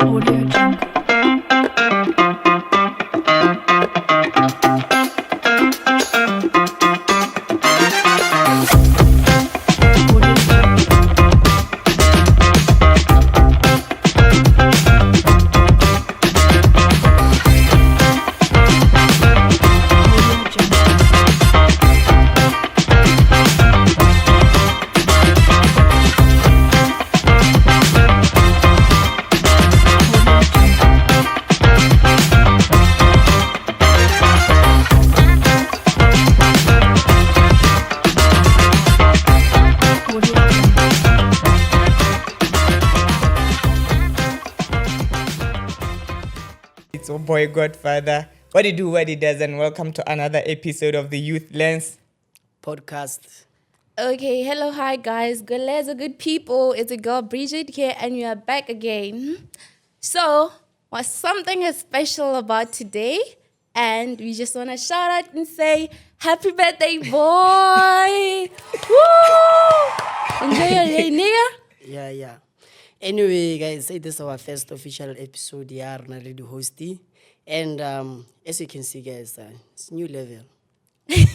Audio Jungle. Audio Jungle. Audio Jungle. Audio Jungle. Audio Jungle. It's your boy Godfather. What it do, what it does, and welcome to another episode of the Youth Lens. Podcast. Okay, hello, hi guys, good lads, good people. It's a girl Bridget here, and we are back again. So, what's something special about today? And we just want to shout out and say, happy birthday, boy! Woo! Enjoy your day, nigga. Yeah. Anyway, guys, this is our first official episode here, already hosty. And as you can see, guys, it's new level.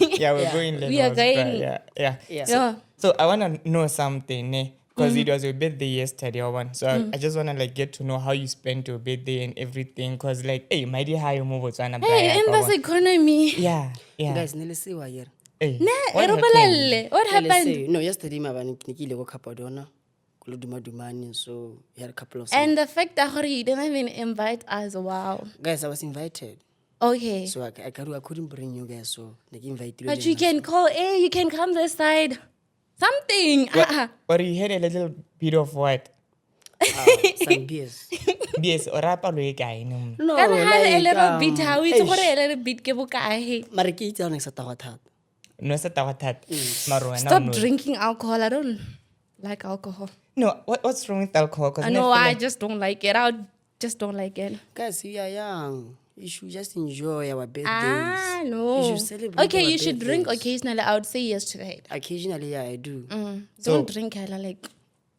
Yeah, we're Yeah. going We are levels, bruh. going- Yeah. Yeah. So I want to know something, because it was your birthday yesterday, one. So I just want to get to know how you spent your birthday and everything. Because hey, my dear, how you move on? Hey, in this economy. Yeah. Guys, nearly see why here. Hey, Nah, what happened? what Let's happened? say, no, yesterday, my nikile go Capadona, Dumani, so we had a couple of And the fact that you didn't even invite us, wow. guys, I was invited. Okay. So I couldn't bring you guys, so they invited But you can call, you can come this side. Something. Or you had a little bit of what? some beers. Yes, or apa lo e kae, no? No, Can I have a like, little bit? How it's eish, a little bit? Ke bokae? mara ke itse next time. No, sa tawa that. Maro, Stop no. drinking alcohol. I don't like alcohol. No, what's wrong with alcohol? 'Cause I me know. feel I like- just don't like it. I just don't like it. Guys, we are young. You should just enjoy our birthdays. Ah, no. You should celebrate Okay, our you should drink birthdays. occasionally. I would say yes to that. Occasionally, yeah, I do. So- Don't drink, hella, like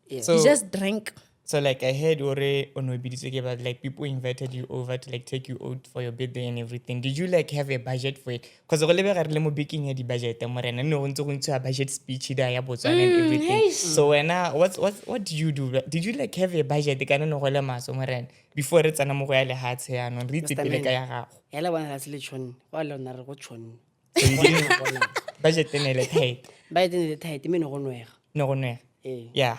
Yeah. So- you just drink. So like I heard on about like people invited you over to like take you out for your birthday and everything. Did you like have a budget for it? Because go lebe gare le mo baking ya di budget morena no ntse go ntse a budget speech da ya Botswana and everything. So when what do you do? Did you like have a budget kana no go le maso morena before re tsana mo go ya le hatse ya no re itse pele ka ya gago. Hela bona la sele tshone. Wa le ona re go tshone. So you didn't budget ne le tight. Ba ite ne tight me no go nwega. No go no. Eh. Yeah,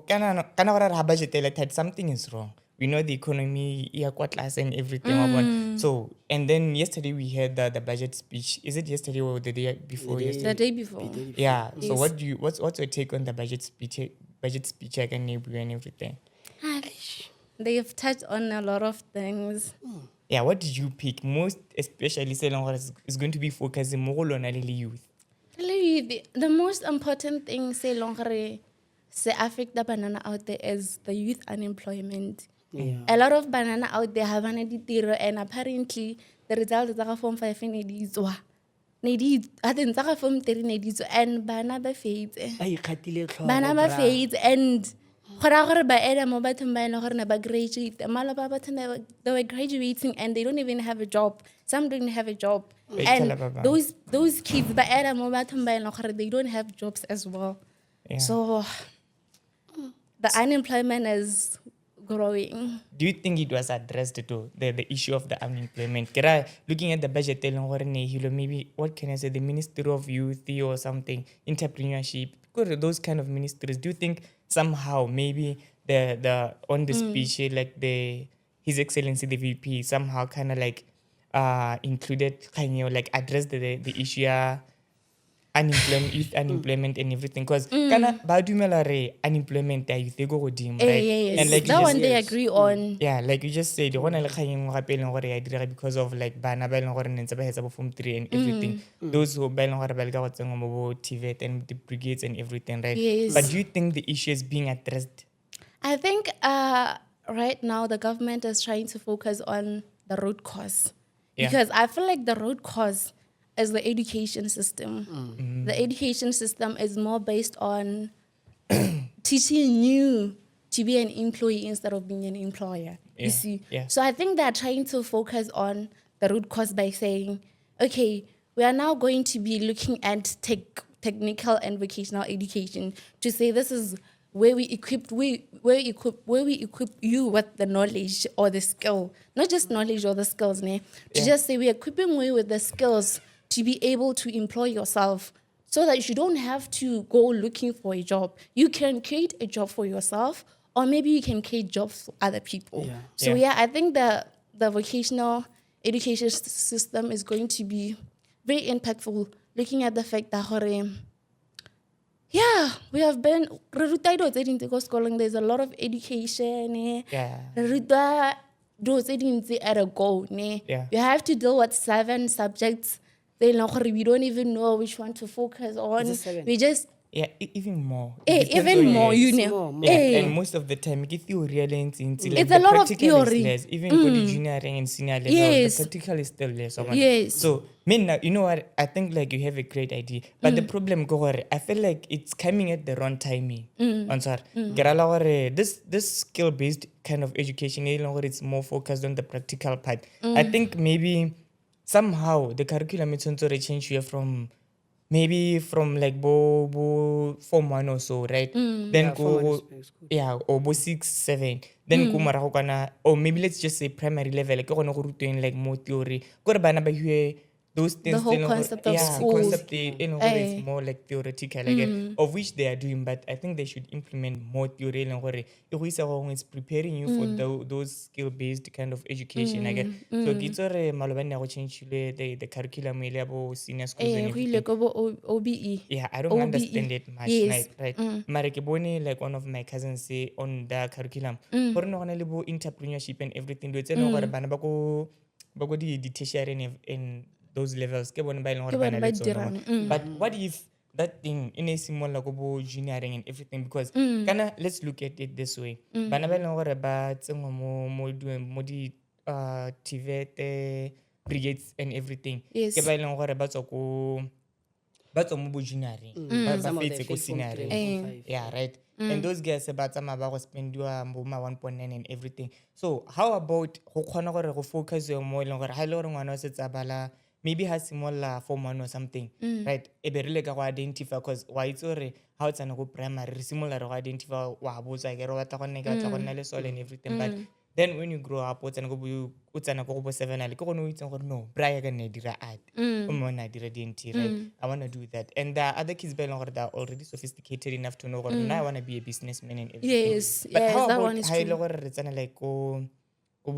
kana gore ha budget le tight, something is wrong. We know the economy yeah quite class and everything about. So and then yesterday we heard the budget speech. Is it yesterday or the day before yesterday? The day before. Yeah. So what's your take on the budget speech I can name you and everything? They have touched on a lot of things. Yeah, what did you pick? Most especially say long is going to be focusing more on the youth. The most important thing, say longer, say affect the banana out there is the youth unemployment. Yeah. A lot of banana out there have an editiro, and apparently the result is a form 5 in edizwa. I think it's form 3 in edizwa, and banana fades. Ba ikgatile tlhogo. Banana bra. fades, and gore ba eda mo bathong ba ena gore ba graduate. Mala ba batho they were graduating and they don't even have a job. Some don't have a job. Wait, And tell about- those kids ba eda mo bathong ba ena gore they don't have jobs as well. Yeah. So the unemployment is growing. Do you think it was addressed to the issue of the unemployment? Kira looking at the budget telling maybe what can I say, the Ministry of Youth or something, entrepreneurship, those kind of ministries. Do you think somehow maybe the on the speech like His Excellency the VP somehow kind of like included like addressed the issue youth unemployment and everything, because kana ba dumela re unemployment ya youth e go godimo, right? Yes. And like you That just one they agree on. yeah, like you just said, go na le kganyeng gape e leng gore ya dira because of like bana ba e leng gore ne ntse ba hetsa bo form 3 and everything. Those who ba e leng gore ba le ka go tsenngwa mo bo TVET and the brigades and everything, right? Yes. But do you think the issue is being addressed? I think right now the government is trying to focus on the root cause. Yeah. Because I feel like the root cause is the education system. The education system is more based on teaching you to be an employee instead of being an employer. Yeah, You see? yeah. So I think they're trying to focus on the root cause by saying, okay, we are now going to be looking at technical and vocational education to say this is where we equip you with the knowledge or the skill, not just knowledge or the skills, ne? To Yeah. just say we're equipping you with the skills to be able to employ yourself so that you don't have to go looking for a job. You can create a job for yourself, or maybe you can create jobs for other people. Yeah. So Yeah. I think the vocational education system is going to be very impactful, looking at the fact that we have been re ruta dilo tse dintsi ko sekolong. There's a lot of education. Yeah. Re ruta dilo tse dintsi at a go. Yeah. You have to deal with 7 subjects. They we don't even know which one to focus on. Is it 7? We just Yeah, even more. It depends even on more, your- you It's know. more. Yeah, and most of the time, if you really into like It's the a lot of practical is theory. less. Even for the junior and senior level, Yes. the practical is still less. Yes. So, now, you know what? I think like you have a great idea, but the problem, go gore, I feel like it's coming at the wrong timing. Answer. Gerala gore, this skill based kind of education, it's more focused on the practical part. I think maybe somehow the curriculum is going to change you from. Maybe from like bo form 1 or so, right? Then Yeah, form one go is good. yeah, or bo 6, 7. Then go marago kana, or maybe let's just say primary level, like go ruteng like more theory. Go bana ba hear those things. whole tse leng gore- concept of yeah, schools. concept it's Eh. more like theoretical, like of which they are doing, but I think they should implement more theory. It's preparing you for those skill based kind of education. Again, so it's malobane go change the curriculum senior schools and go everything. ile ko bo OBE. Yeah, I don't OBE. understand it much. Yes. Right. Mara ke bone like one of my cousins say on the curriculum. Gore no gona le bo entrepreneurship and everything. Do it's no gore bana ba go di tertiary in those levels. Ke bone ba e leng gore Ke ba bone na ba le tsona dirang, mo. But what if that thing in a similar go bo engineering and everything, because kana let's look at it this way. Bana ba e leng gore ba tsengwa mo di TVET brigades and everything. Yes. Ke ba e leng gore ba tswa ko ba tswa mo bo engineering. Ba Some of them fetse ko fail form senior. 3 and form 5. Yeah, right. And those guys ba tsamaya ba go spendiwa mo ma 1.9 and everything. So how about go kgona gore go focus mo e leng gore ha ile gore ngwana o se tsabala maybe ha simolla form 1 or something, right? E be re le ka go identify, because wa itse gore ha o tsana go primary re simolla re go identify wa botsa ke re batla go nne ka tla go nna le soil and everything, but then when you grow up o tsana go bo 7 ale ke gone o itseng gore no braya ka nne dira art o mo na dira DNT, right? I want to do that. And the other kids ba e leng gore they are already sophisticated enough to know gore now I want to be a businessman and everything. Yes, But yes, how that about one is ha ile true. gore re tsena like ko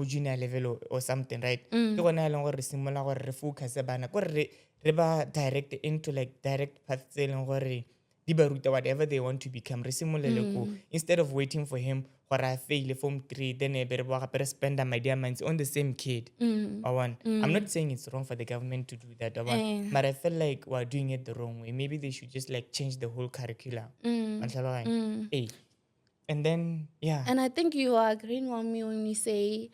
junior level or something, right? Ke gona e leng gore re simolla gore re focus bana gore re ba direct into like direct paths tse e leng gore di ba ruta whatever they want to become. Re simolele ko instead of waiting for him gore a fail form 3, then e be re bo gape re spend my diamonds on the same kid. I'm not saying it's wrong for the government to do that, but I feel like we're doing it the wrong way. Maybe they should just like change the whole curriculum. Hey. And then yeah. And I think you are agreeing on me when you say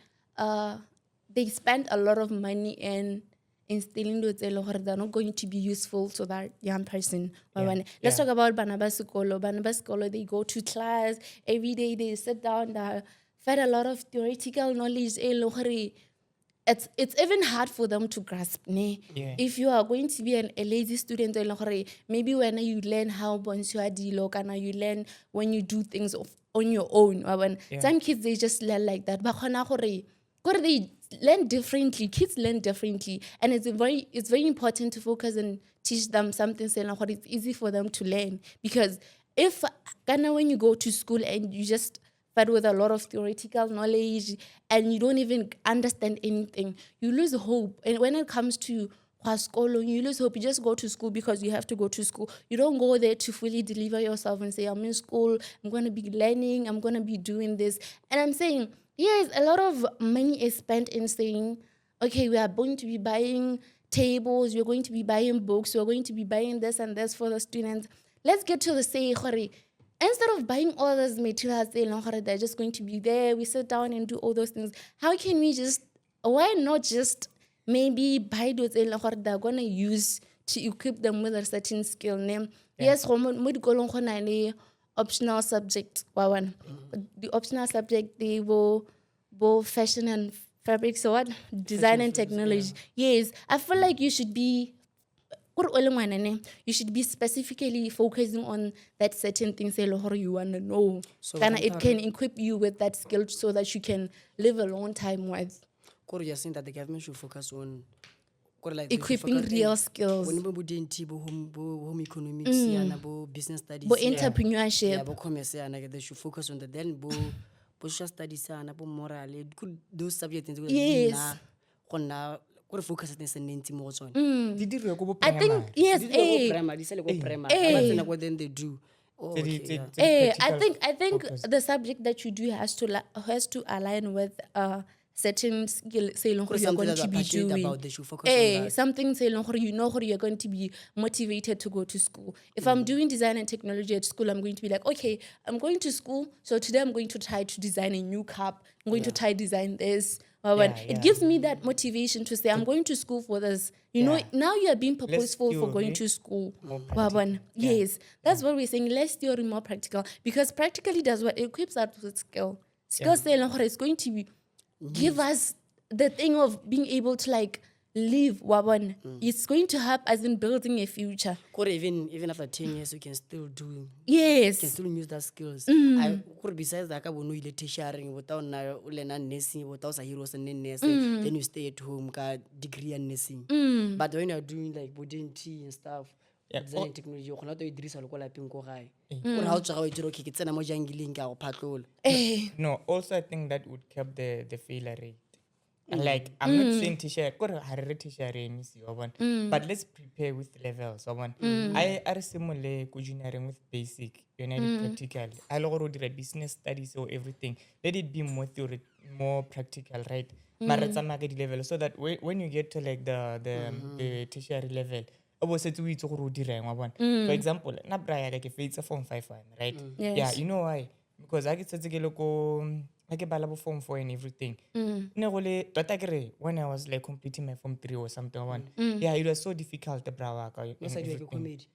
they spend a lot of money in instilling those they're not going to be useful to that young person. Let's talk about Bana ba sekolo. Bana ba sekolo, they go to class every day, they sit down, they fed a lot of theoretical knowledge. It's even hard for them to grasp. Yeah. If you are going to be a lazy student, maybe when you learn how bonsu adilo, you learn when you do things on your own. Some kids, they just learn like that. But they learn differently. Kids learn differently. And it's very important to focus and teach them something so it's easy for them to learn. Because if when you go to school and you just fed with a lot of theoretical knowledge and you don't even understand anything, you lose hope. And when it comes to school, you lose hope. You just go to school because you have to go to school. You don't go there to fully deliver yourself and say, I'm in school, I'm going to be learning, I'm going to be doing this. And I'm saying, yes, a lot of money is spent in saying, okay, we are going to be buying tables, we're going to be buying books, we're going to be buying this and this for the students. Let's get to the say, instead of buying all those materials, they're just going to be there. We sit down and do all those things. How can we why not just maybe buy those they're going to use to equip them with a certain skill name? Yes, optional subject. One. The optional subject they will fashion and fabric. So what? Design and technology. Yes, I feel like you should be. You should be specifically focusing on that certain things you want to know. So Kinda it can Valentine- equip you with that skill so that you can live a long time with Kore you're saying that the government should focus on kore like they should equipping focus- real skills. When bo DNT, bo home economics, yana, bo business studies, Bo yana. entrepreneurship. Yeah, bo commerce, yana, they should focus on that. Then bo social studies, yana, bo moral, those subjects. Yes. Kore focus on this and mo tsone. Di dirwe ko bo I think primary. yes, Di dira ko primary, di sale ko primary. But then what then they do? Oh, Tse di- okay, tse- yeah. tse di I practical think focus. the subject that you do has to align with certain skill say you're something going that to you're be passionate doing. about, they should focus on that. Something say you know you're going to be motivated to go to school. If I'm doing design and technology at school, I'm going to be like, okay, I'm going to school, so today I'm going to try to design a new cup. I'm going to try design this. It gives me that motivation to say I'm going to school for this. You know, Yeah. now you are being purposeful for theory, going to school. more practical. Yes, that's what we're saying. Less theory, more practical. Because practically does what it equips us with skill. Skills is going to be give us the thing of being able to like live. It's going to help us in building a future. Kore even after 10 years, you can still do. You Yes. can still use that skills. Kore besides that, ka bono ile tertiary, without na ulena nursing, without sa heroes and nursing, then you stay at home ka degree in nursing. But when you're doing like body tea and stuff, design and technology, you cannot do Idris al kola pin ko gae. Kore ha o tswa ga o itse okay, ke tsena mo jangileng ka go phatlola. No, also I think that would cap the failure rate. And like I'm not saying teacher, but let's prepare with levels. I are similar engineering with basic, practical. I love the business studies or everything. Let it be more theory, more practical, right? Maratsa market level, so that when you get to like the tertiary level, for example, na braya like if it's a form 5 one, right? Yes. Yeah, you know why? Because I get to like a form 4 and everything. When I was like completing my form 3 or something, yeah, it was so difficult. No side you comedy.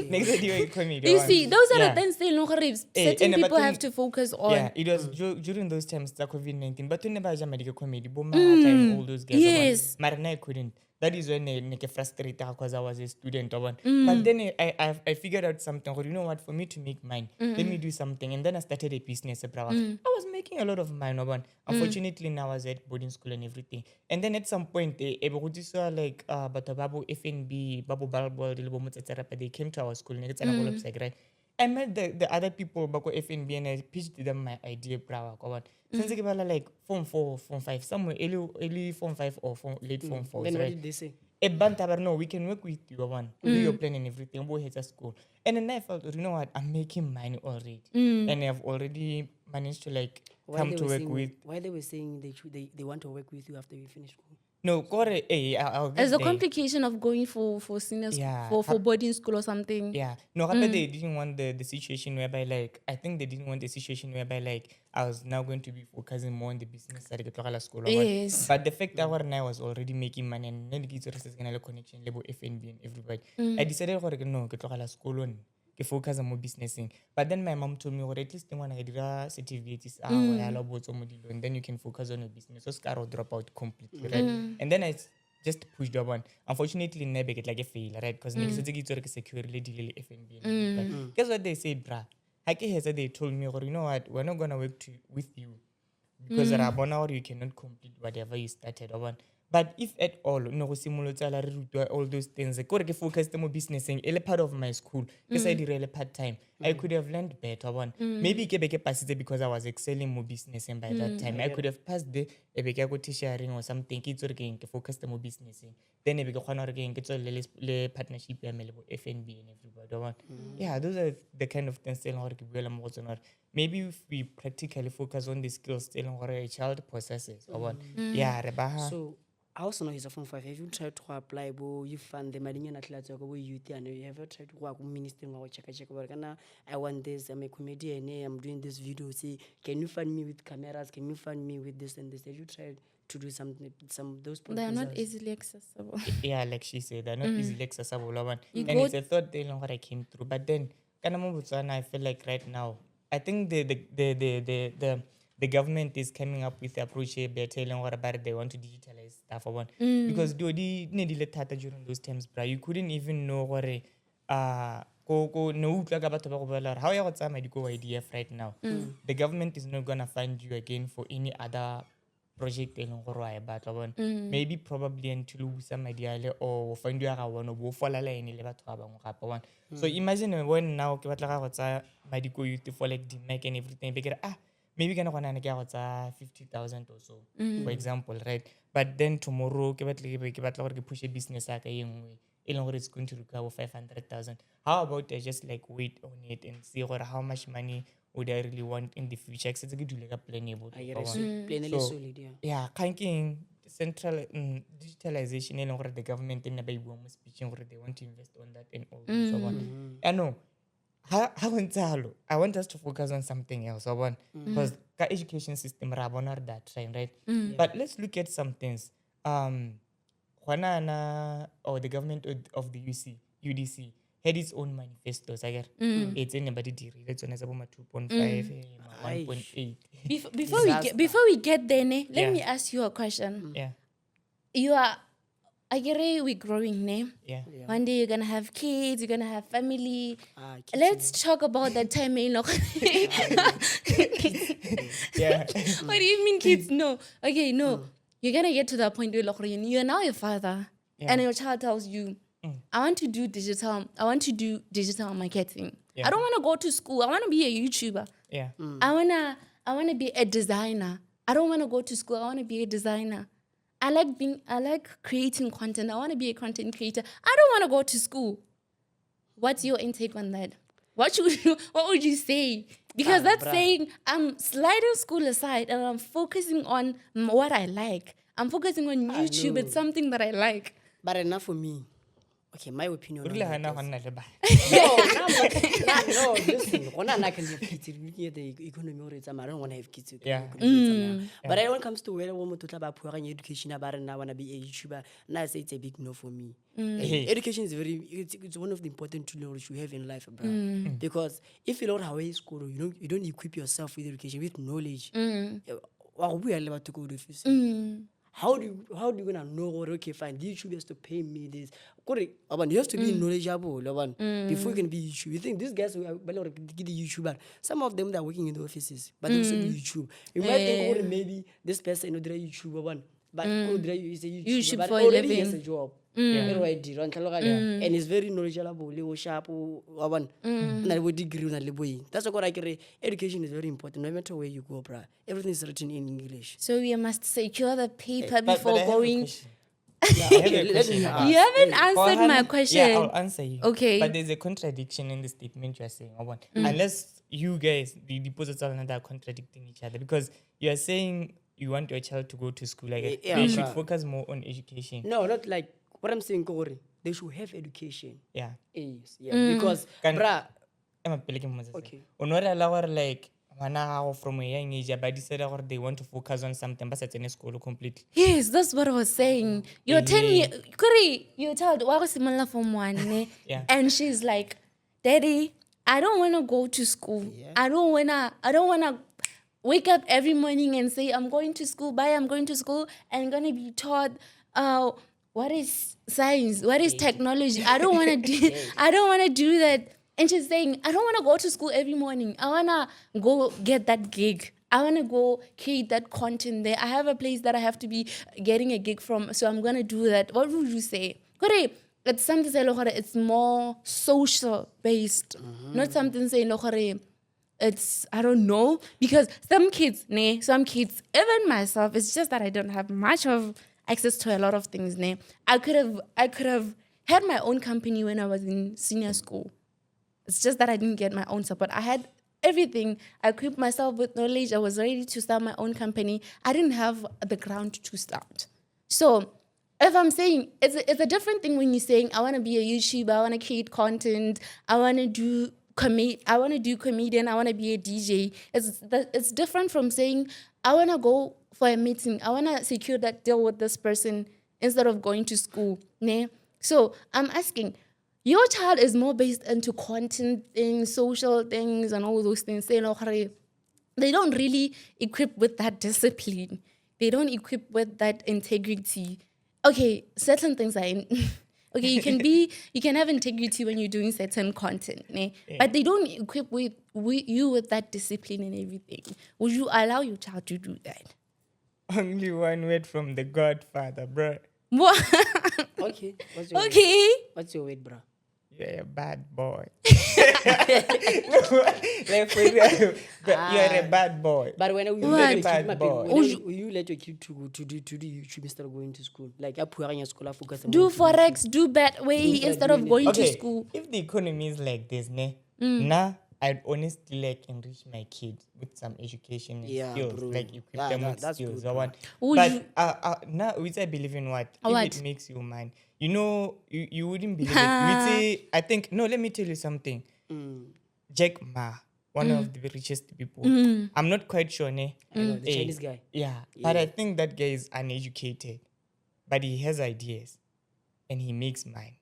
Next day, comedy. You see, those are Yeah. the things they know certain and people but have then- to focus on. Yeah, it was during those times the COVID-19. But when never medical comedy, and all those guys. Yes. Marina I couldn't. That is when I get frustrated because I was a student. But then I figured out something. You know what? For me to make mine, let me do something. And then I started a business. I was making a lot of money. Unfortunately, now I was at boarding school and everything. And then at some point, like but babu FNB, babu balbol, they came to our school. Right? I met the other people back at FNB and I pitched them my idea. Since I like form 4, form 5, somewhere early form 5 or late form 4. Then what Right? did they say? A bantaber, no, we can work with you, do your plan and everything. We'll hit a school. And then I felt, you know what, I'm making money already. And I've already managed to like come to work with. Why they were saying they want to work with you after you finish school? No, I'll get As a there. complication of going for seniors Yeah. for boarding school or something. Yeah. No, they didn't want the situation whereby like I think they didn't want the situation whereby like I was now going to be focusing more on the business side of the school. Yes. But the fact that I was already making money and then the kids connection level FNB and everybody. I decided no, get to school on. Focus on more businessing. But then my mom told me, or at least when I did a certificate is and then you can focus on your business. So scar or drop out completely, right? And then I just pushed up one. Unfortunately, never get like a fail, right? Because niggas it's securely deal FNB. Guess what they said, brah? They told me, or you know what, we're not gonna work with you because or you cannot complete whatever you started on. But if at all, no all those things, I focus on businessing. A part of my school, because I did really part time, I could have learned better one. Maybe I passed it because I was excelling more business, and by that time I could have passed the sharing or something. It's again focus on more businessing. Then I became again get a partnership FNB and everybody one. Yeah, those are the kind of things maybe if we practically focus on the skills a child possesses or one. Yeah, rebaha. So I also know he's a form 5. Have you tried to apply you fund the money and athletes go youth and you ever tried to work with ministry or check work and I want this, I'm a comedian, I'm doing this video. See, can you fund me with cameras? Can you fund me with this and this? Have you tried to do some those They are not proposals? easily accessible. Yeah, like she said, they're not easily accessible. And You it's a thought they know what I came through. But then Kana mo Botswana, I feel like right now, I think the government is coming up with the approach here by telling what about it, they want to digitalize stuff or one. Because do di ne di le thata during those times, bra, you couldn't even know what ko no utlwa ka batho ba go bolela gore how ya go tsaya madi ko YDF right now. The government is not gonna fund you again for any other project e leng gore wa e batla bona. Maybe probably until o busa madi ale or o find ya ga bona bo fola line le batho ba bangwe gape bona. So imagine when now ke batla ga go tsaya madi ko youth for like the mic and everything, be kere maybe kana gona ke go tsaya 50,000 or so for example, right? But then tomorrow ke batla gore ke push a business ya ka e nngwe e leng gore it's going to require 500,000. How about I just like wait on it and see gore how much money would I really want in the future? Ke setse ke dule ka plan e botse. Plan e le solid, yeah. Yeah, thinking central digitalization e leng gore the government in ba ibua mo speeching gore they want to invest on that and all so on. I know how I want us to focus on something else because the education system ra bona that time, right? But let's look at some things. Or the government of the UDC had its own manifestos. I get it's anybody did. Let's on 2.5, 1.8. Before we get there, ne, let me ask you a question. Yeah. You are, I get it, we're growing, ne? Yeah. One day you're gonna have kids, you're gonna have family. Kids, Let's talk about that time, you know. Yeah. What do you mean, kids? No. Okay, no. You're gonna get to that point where you're now a father, and your child tells you, I want to do digital marketing. Yeah. I don't want to go to school. I want to be a YouTuber. Yeah. I wanna be a designer. I don't want to go to school. I want to be a designer. I like creating content. I want to be a content creator. I don't want to go to school. What's your intake on that? What would you say? Because that's saying I'm sliding school aside and I'm focusing on what I like. I'm focusing on YouTube. It's something that I like. But enough for me. Okay, my opinion. Really, on hana that hona le ba. no, listen. When I can have kids, looking at the economy, I don't want to have kids. Yeah. But when it comes to where I want to talk about poor education, about and I want to be a YouTuber, and I say it's a big no for me. Education is it's one of the important tools you have in life, bro. Because if you don't have a school, you don't equip yourself with education, with knowledge. How do you gonna know what okay fine YouTube has to pay me this? Correct. You have to be knowledgeable before you can be YouTube. You think these guys who are the YouTuber, some of them that are working in the offices, but they also do YouTube. You might think maybe this person they're YouTuber but is a YouTuber, but for a already living. has a job. And it's very knowledgeable, sharp, degree. That's what I get. Education is very important. No matter where you go, bruh. Everything is written in English. So we must secure the paper But before I have a going. question. I have a question. You haven't answered my question. Yeah, I'll answer you. Okay. But there's a contradiction in the statement you're saying. Unless you guys, the deposits are not contradicting each other. Because you're saying you want your child to go to school. Like they should focus more on education. No, not like what I'm saying, Kori. They should have education. Yeah. Yes. Yeah. Because, bruh. Okay. Like, from a young age, but decided they want to focus on something, but it's in school completely. Yes, that's what I was saying. You're 10 years, Kuri, your child, form 1, ne? Yeah. And she's like, Daddy, I don't want to go to school. Yeah. I don't wanna wake up every morning and say, I'm going to school, I'm going to school, and I'm gonna be taught what is science, what is technology. I don't wanna do that. And she's saying, I don't want to go to school every morning. I want to go get that gig. I want to go create that content there. I have a place that I have to be getting a gig from, so I'm going to do that. What would you say? It's something saying it's more social based, not something saying it's, I don't know, because some kids, even myself, it's just that I don't have much of access to a lot of things. I could have had my own company when I was in senior school. It's just that I didn't get my own support. I had everything. I equipped myself with knowledge. I was ready to start my own company. I didn't have the ground to start. So if I'm saying, it's a different thing when you're saying, I want to be a YouTuber, I want to create content, I want to do comedian, I want to be a DJ. It's different from saying, I want to go for a meeting, I want to secure that deal with this person instead of going to school. So I'm asking, your child is more based into content things, social things, and all those things. They don't really equip with that discipline. They don't equip with that integrity. Okay, certain things are in. Okay, you can have integrity when you're doing certain content, ne? But they don't equip with you with that discipline and everything. Would you allow your child to do that? Only one word from the Godfather, bro. What? Okay. What's your weight? Okay. What's your weight, bro? You're a bad boy. Like for real, but you're a bad boy. But when you What? let your Bad kid, my boy. baby, when you let your kid to do YouTube instead of going to school, like I put your school, I focus on Do one thing. forex, do bad way Do instead that, of do going to Okay, school. if the economy is like this, ne, now I'd honestly like enrich my kids with some education and Yeah, skills, bro. like equip Yeah, them with that's skills. good, I bro. want, Would but you- now which I believe in what What? if it makes you mine. You know, you wouldn't believe it. We'd say, I think no. Let me tell you something. Jack Ma, one of the richest people. I'm not quite sure, ne? I know, the Eh, Chinese guy. Yeah, but I think that guy is uneducated, but he has ideas, and he makes mine.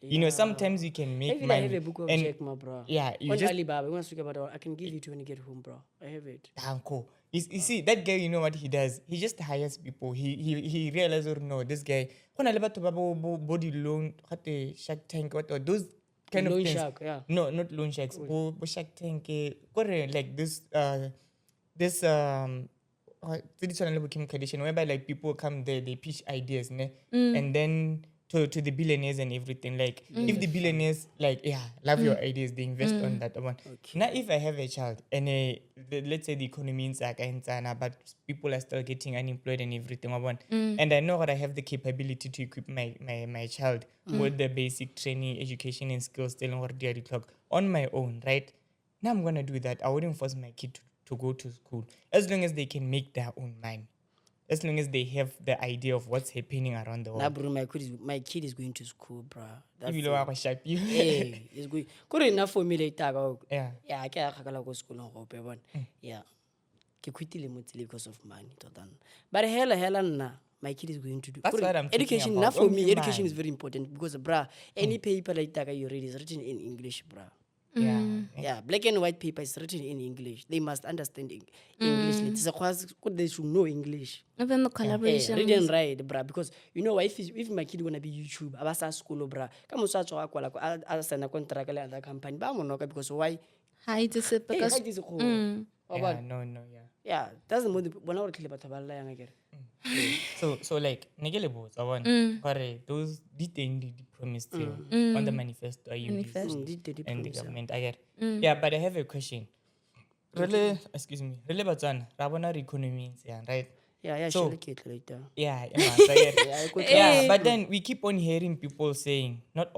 You know, sometimes you can make Maybe I have money. a book of and Jack Ma, bro. yeah, you On just Alibaba, we want to speak about it. I can give you to when you get home, bro. I have it. Danko. You see, that guy, you know what he does? He just hires people. He realizes, or no, this guy, body loan, Shark Tank, what those kind of Loan things. shark, yeah. No, not loan sharks. Shark Tank, like this this one became condition whereby like people come there, they pitch ideas, ne? And then to the billionaires and everything. Like if the billionaires like love your ideas, they invest on that one. Now if I have a child and let's say the economy is like but people are still getting unemployed and everything one, and I know that I have the capability to equip my child with the basic training, education and skills telling what they are on my own, right? Now I'm gonna do that. I wouldn't force my kid to go to school as long as they can make their own mind. As long as they have the idea of what's happening around the Nah, world. bro, my kid is going to school, bro. That's If you know shape you. Hey, it's good. Good enough for me later. Yeah. Yeah, I can't go school no hope, but yeah. Ke quitile motile because of money, totan. But hella na. My kid is going to do. That's what I'm talking education. about. Not for Only me. Education man. is very important because, bruh, any paper like that you read is written in English, bruh. Yeah. Yeah, black and white paper is written in English. They must understand English. They should know English. Even the Hey, collaboration. read and write, bruh. Because you know, if my kid wanna be YouTube, abasa school, bruh. Come on, such a sign a contract with other company. But I'm not because why? High discipline Hey, because like this, Yeah, no, yeah. yeah, that's the mode. When I would kill about Tabala young again. So like negelebo I want those detained the promised you on the manifesto you and the government I get. Yeah, but I have a question. Really, excuse me. Really batsana, rabona economy right? Yeah, So- she'll get later. Yeah, I get. I could Yeah, but then we keep on hearing people saying, not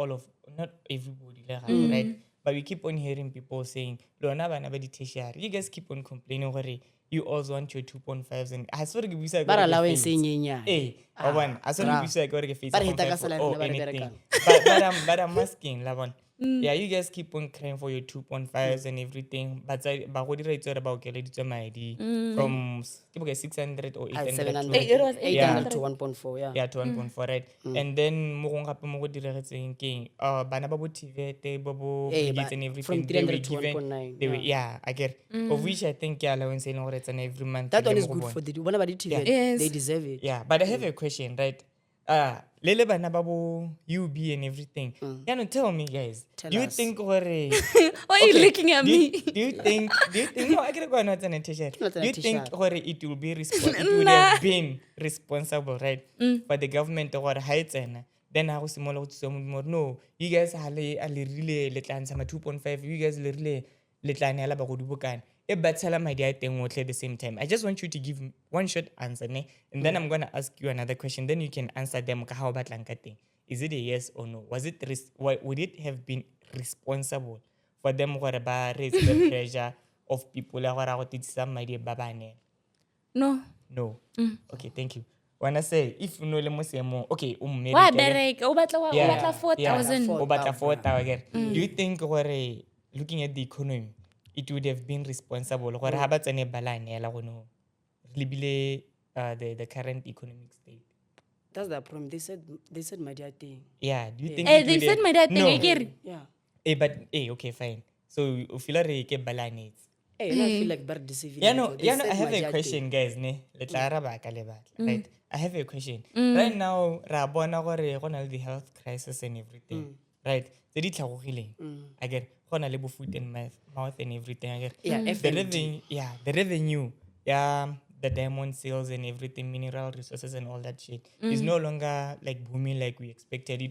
everybody, like, right? But we keep on hearing people saying, "Lona bana ba di-tertiary." You guys keep on complaining gore you also want your 2.5s and I sort of give you But allowance nyenyane. I sort of give you like face But hita ka salary or na ba re anything. berekang. But I'm asking, Lavon. Yeah, you guys keep on crying for your 2.5s and everything, but what did I tell about getting my ID from 600 or 800 700. It was 800 to 1.4, yeah. yeah, to 1.4, right? And then mo gong gape mo go diretseng keng bana ba bo TVET ba bo Eh, Brigades but and everything from they were 300 to given 1.9, they were I get of which I think yeah allowance in gore tsana every month That le one is mo go good bona. for the whenever they TV, Yes. they deserve it. Yeah, but I have a question, right? Lele bana ba bo UB and everything. Can you tell me, guys? Tell do you us. think gore Why are you looking at me? Do you think no, I can go not an t-shirt. Not Do an you think t-shirt. gore it will be it would have been responsible, right? For the government or heights and then I was more more no, you guys are really let sama 2.5, you guys really let ala ba go dubukan. E batela madi a teng otle at the same time. I just want you to give one short answer, ne? And then I'm gonna ask you another question. Then you can answer them ka how batlang ka teng. Is it a yes or no? Would it have been responsible for them gore ba raise the pressure of people la gore go titsa madi ba bane? No. No. Okay, thank you. Wanna say if you know le mo seemo, okay, married. Why ke re- bereka? O batla 4,000. O batla 4,000. Do you think gore looking at the economy, it would have been responsible gore ha ba tsene balane la gono lebile the current economic state? That's the problem. They said my dad thing. Yeah, do you think Eh, it they would said have- my dad No. thing again. Yeah. But okay, fine. So you feel like you balance. Hey, and I feel like bad deceiving. Yeah, like, no, they yeah, no. said I have my a dad question, thing. guys. Ne, let's right? I have a question. Right now, ra bona gore go na le the health crisis and everything, right? Tse di tlhagogileng. Again, go na le bo foot and mouth and everything. Again, Yeah, the F&D. revenue, the revenue, yeah, the diamond sales and everything, mineral resources and all that shit is no longer like booming like we expected.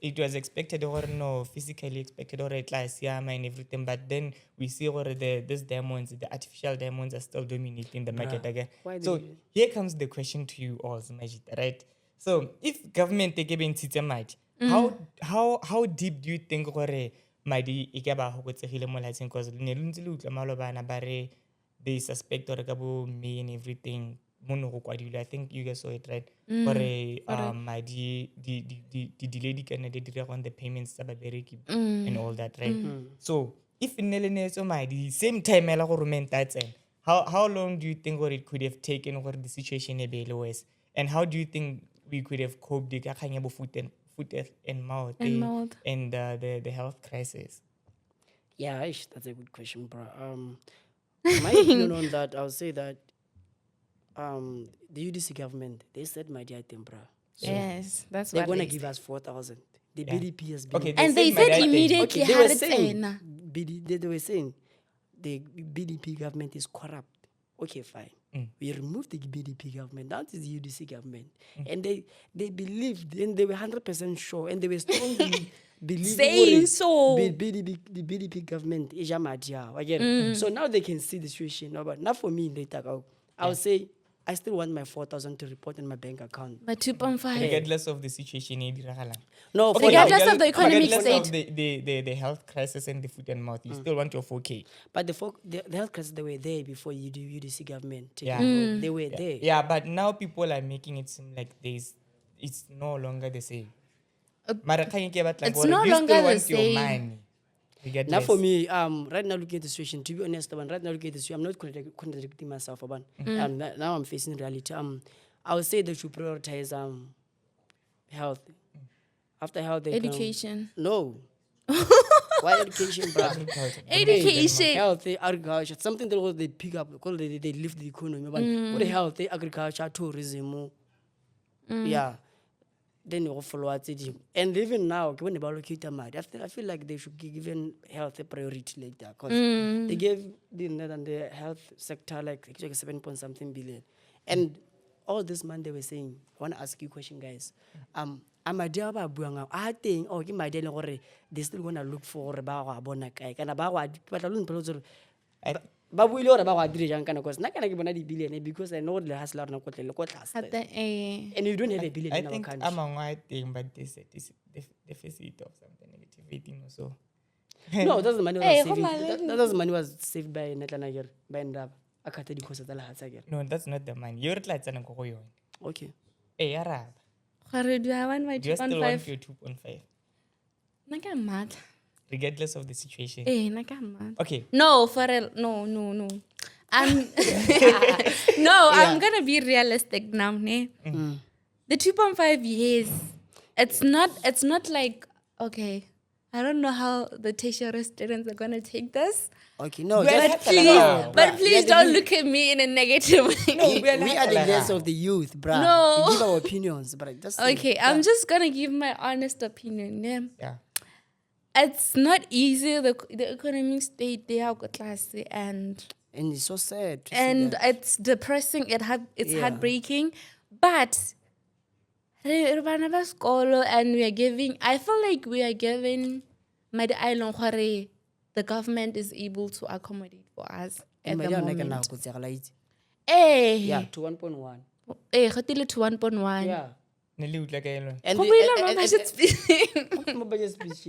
It was expected or no physically expected or at last and everything, but then we see or these diamonds, the artificial diamonds are still dominating the market again. Why So they- here comes the question to you all, Majid, right? So if government take even mad, how deep do you think gore madi e ka ba hokotsegile mo latseng because ne le ntse le utlwa malobana ba re they suspect or ka bo me and everything mono go kwadilwe. I think you guys saw it, right? Gore madi di delay di kana di dira on the payments tsa babereki and all that, right? So if in so madi same time ela go romenta tsena, how long do you think or it could have taken for the situation e be le worse, and how do you think we could have coped ka kganya bo foot and mouth and the health crisis? Yeah, that's a good question, bro. My opinion on that, I would say that the UDC government, they said my dad thing, bro. Yes, that's They're what gonna they give said. us 4,000. The BDP has been Okay, And they my said dad thing. immediately, they were had saying it they were saying the BDP government is corrupt. Okay, fine. We removed the BDP government. That is the UDC government, and they believed and they were 100% sure, and they were strongly believing Saying so. the BDP government is Jamadia again. So now they can see the situation. No, but not for me. They talk out. I would say I still want my 4,000 to report in my bank account. But 2.5. Regardless of the situation e diragalang. No, for Regardless now, of the economic regardless state. of the health crisis and the foot and mouth, you still want your 4K. but the health crisis, they were there before you do UDC government. Yeah. They were there. Yeah, but now people are making it seem like it's no longer the same. Mara kgang ke batlang It's gore no you longer still the want your same. money. Regardless. Now for me, right now looking at the situation, to be honest, right now looking at the situation, I'm not contradicting myself, but now I'm facing reality. I would say they should prioritize health. After health, they Education. No. Why education, bro? Education. Health, agriculture, something that they pick up, because they lift the economy. But what health, agriculture, tourism, yeah. Then you follow it. And even now, when they allocate money, I feel like they should give even health a priority later. Because they gave the health sector like 7 point something billion. And all this money they were saying, I want to ask you a question, guys. I'm a dear about I think, oh, give my daily they still want to look for about Bonakai. And about what I don't but we learn about what Adrian can because not gonna give another billion because I know the hustler no quite At the, and you don't have a billion I in our think country. I'm a white thing, but this is deficit of something negative or so. No, that's the money was Hey, saving. come on, That's the money was saved by Netlanager, by Ndab. I can't tell you because of the Hatsager. No, that's not the money. You're like an koyon. Okay. Hey, Arab. do I want my Do you still want 2.5? your 2.5? Naka mad. Regardless of the situation. Naka mad. Okay. No, for real. No. I'm I'm gonna be realistic now, ne? The 2.5 years. It's not like okay. I don't know how the tertiary students are gonna take this. Okay, no, But please don't look at me in a negative way. we are the leaders of the youth, bruh. No. We give our opinions, but just Okay, I'm just gonna give my honest opinion. Yeah. Yeah. It's not easy. The economic state they are classy and it's so sad. To see and that. it's depressing. It's Yeah. heartbreaking. But and we are giving. I feel like we are giving the government is able to accommodate for us at And the my dad, like, now, moment. could say, like, Yeah, to 1.1. Gatile to 1.1. Yeah. Nili utla ka yelo. And Go the- build and- my and- budget speech. and- my budget speech.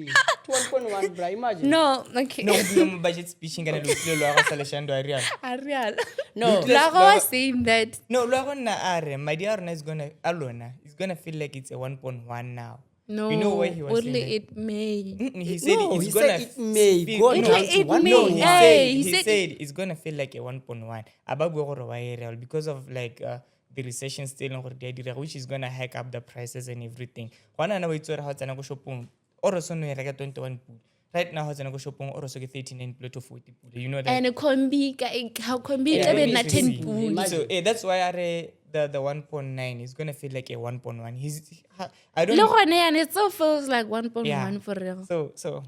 To 1.1, bruh, imagine. No, okay. No, no budget speaking kana lutlo lo aga saleshando a real. Arial. No. Lago was saying that. No, lo aga na are my dear is gonna alona. It's gonna feel like it's a 1.1 now. No, You know why he was only saying that? it may. He said No, it's he gonna said it may feel- go no, down It to may. No, 1.1. Hey, he he said- said it's gonna feel like a 1.1. Abagwe real because of like the recession still in gore which is gonna hack up the prices and everything. One ana wait ha tsena go shopong or so no reka 21 pula. Right now ha tsena go shopong or so ke 39 pula to 40 pula. You know that. And how combi Yeah, ebe we na need to 10 see. pula. So that's why the 1.9 is gonna feel like a 1.1. I don't Le gone yana, it still feels like 1.1 yeah. for real. So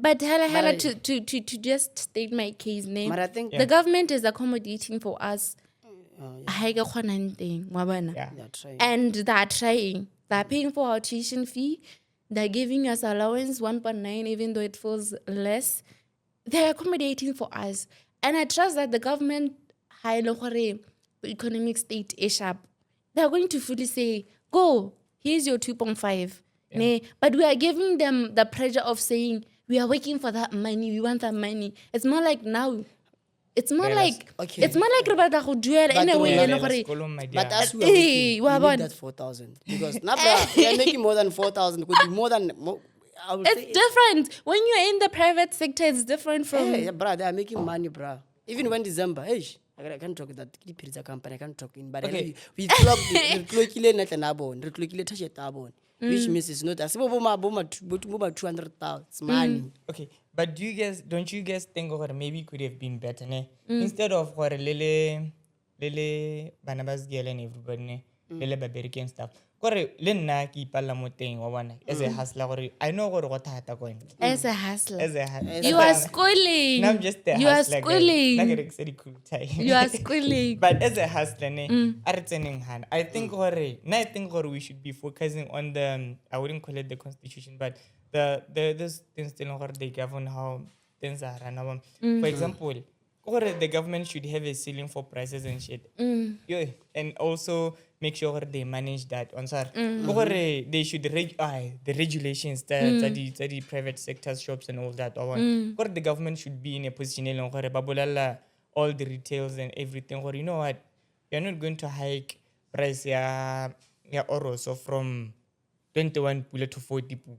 But hella I- to just state my case name. But I think The government is accommodating for us. yeah, yeah. they're trying. And they're trying. They're paying for our tuition fee. They're giving us allowance 1.9, even though it feels less. They're accommodating for us. And I trust that the government, the economic state is sharp. They're going to fully say, go, here's your 2.5. Ne? But we are giving them the pressure of saying, we are working for that money, we want that money. It's more like now. It's more Realize- like okay. it's more like re batla go duela in a way But e leng Let's gore call on my But dear. as we are Hey, working, wa we bona. need that 4,000 because now we are making more than 4,000. Could be more than. I would it's say, different when you're in the private sector. It's different from hey, bruh, they are making money, bruh. Even when December, hey, I can't talk that. It's a company. I can't talk in, but Okay. we clock the which means it's not as about 200,000. It's money. Okay, but don't you guys think or maybe it could have been better, ne? Instead of gore lele banabas girl and everybody ne, lele baberiki and stuff. Gore le nna ke ipalla mo teng wa bona as a hustler gore I know gore go thata ko ene. as a hustler. As a hustler. You are schooling. Now I'm just a You are hustler guy. schooling. Nna ke rekisa di-cool-tie. You are schooling. But as a hustler, ne, a re tseneng hana. I think we should be focusing on the I wouldn't call it the constitution, but this things still they govern how things are run. For example, the government should have a ceiling for prices and shit. Yeah, and also make sure they manage that. They should the regulations that the private sector shops and all that. The government should be in a position all the retails and everything. Or you know what, you're not going to hike price Oroso from 21 pula to 40 pula.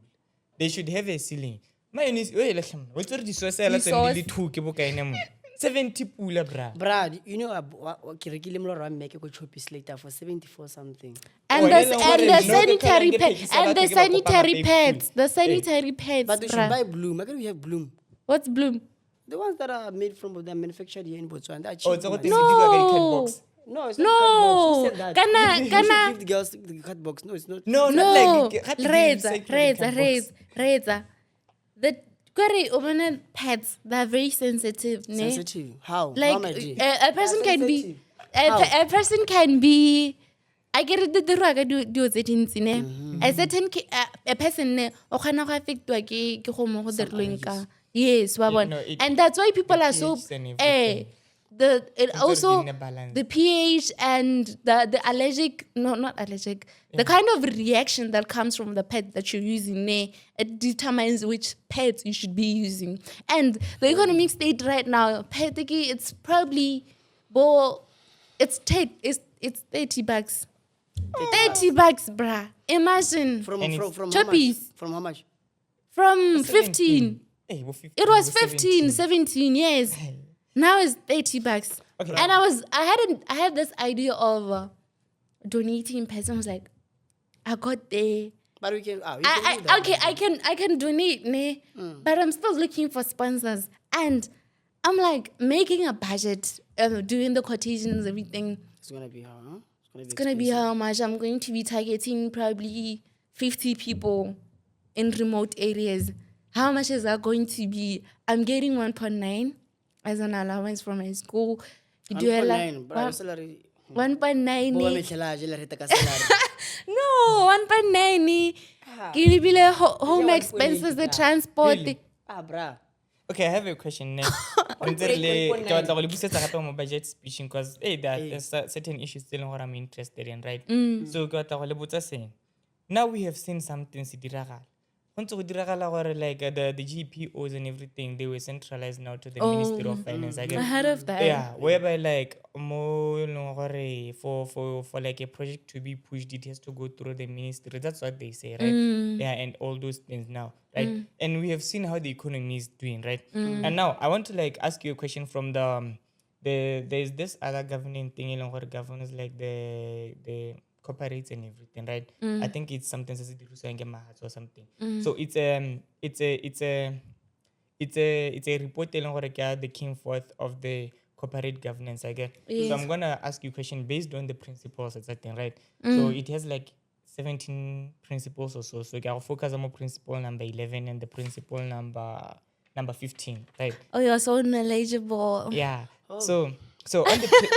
They should have a ceiling. What's the Resource. 70 pula, bra. Brad, you know, make a choppies later for 74 something. And Oh, the and then and what the is- no, the sanitary Kalangate pads is and about the to give a sanitary Copa pads. Pay The sanitary pads. But we should bruh. buy Bloom. Why can't we have Bloom? What's Bloom? The ones that are made from they're manufactured here in Botswana. They're cheap. Oh, it's a man. what no. No, it's No. not cut box. Who said that? Kana- You kana- should give the girls the cut box. No, it's not. No, No, not like had to be recycled in cardbox. Reza. The query over pads, they're very sensitive. Ne? Sensitive. How? Like How, my G? a person can be sensitive. How? a person can be I get it the raga do it in ne a certain a person ne o khana go affectwa ke go mo go dirlweng ka yes wa bona no, it- and that's why people the are so pH and everything. it also being a balance. the pH and the allergic not allergic the kind of reaction that comes from the pet that you're using ne, it determines which pets you should be using and the economic state right now petiki it's probably it's 30 bucks 30 bucks bruh imagine From And how it's much? choppies. From how much? from 15 Hey, well, 15, it was well, 15 17 yes Hey. now it's 30 bucks Okay. and I had this idea of donating pets. I was like I got there But we can. We can do that. okay I can donate ne? But I'm still looking for sponsors and I'm like making a budget doing the quotations everything It's gonna be how? Huh? it's gonna be how much I'm going to be targeting probably 50 people in remote areas. How much is that going to be? I'm getting 1.9 as an allowance from my school. 1.9, bro. Salary. 1.9 Boba ni- metlhala, jela re taka salary. no 1.9 ni- ke lebile home Yeah, 1.8 expenses the ka. transport Really? Bruh. Okay, I have a question. Budget speech because there are certain issues still what I'm interested in, right? So saying now we have seen something like the GPOs and everything, they were centralized now to the Ministry of Finance. I guess. I heard of that. Yeah, whereby like for like a project to be pushed, it has to go through the ministry. That's what they say, right? Yeah, and all those things now, right? And we have seen how the economy is doing, right? And now I want to like ask you a question from the there's this other governing thing in what governs like the corporates and everything, right? I think it's something as or something. So it's a report telling what the came forth of the corporate governance, I guess. So Yes. I'm gonna ask you a question based on the principles, etc. Right? So it has like 17 principles or so. So I'll focus on principle number 11 and the principle number 15, right? Oh, you're so knowledgeable. Yeah. So on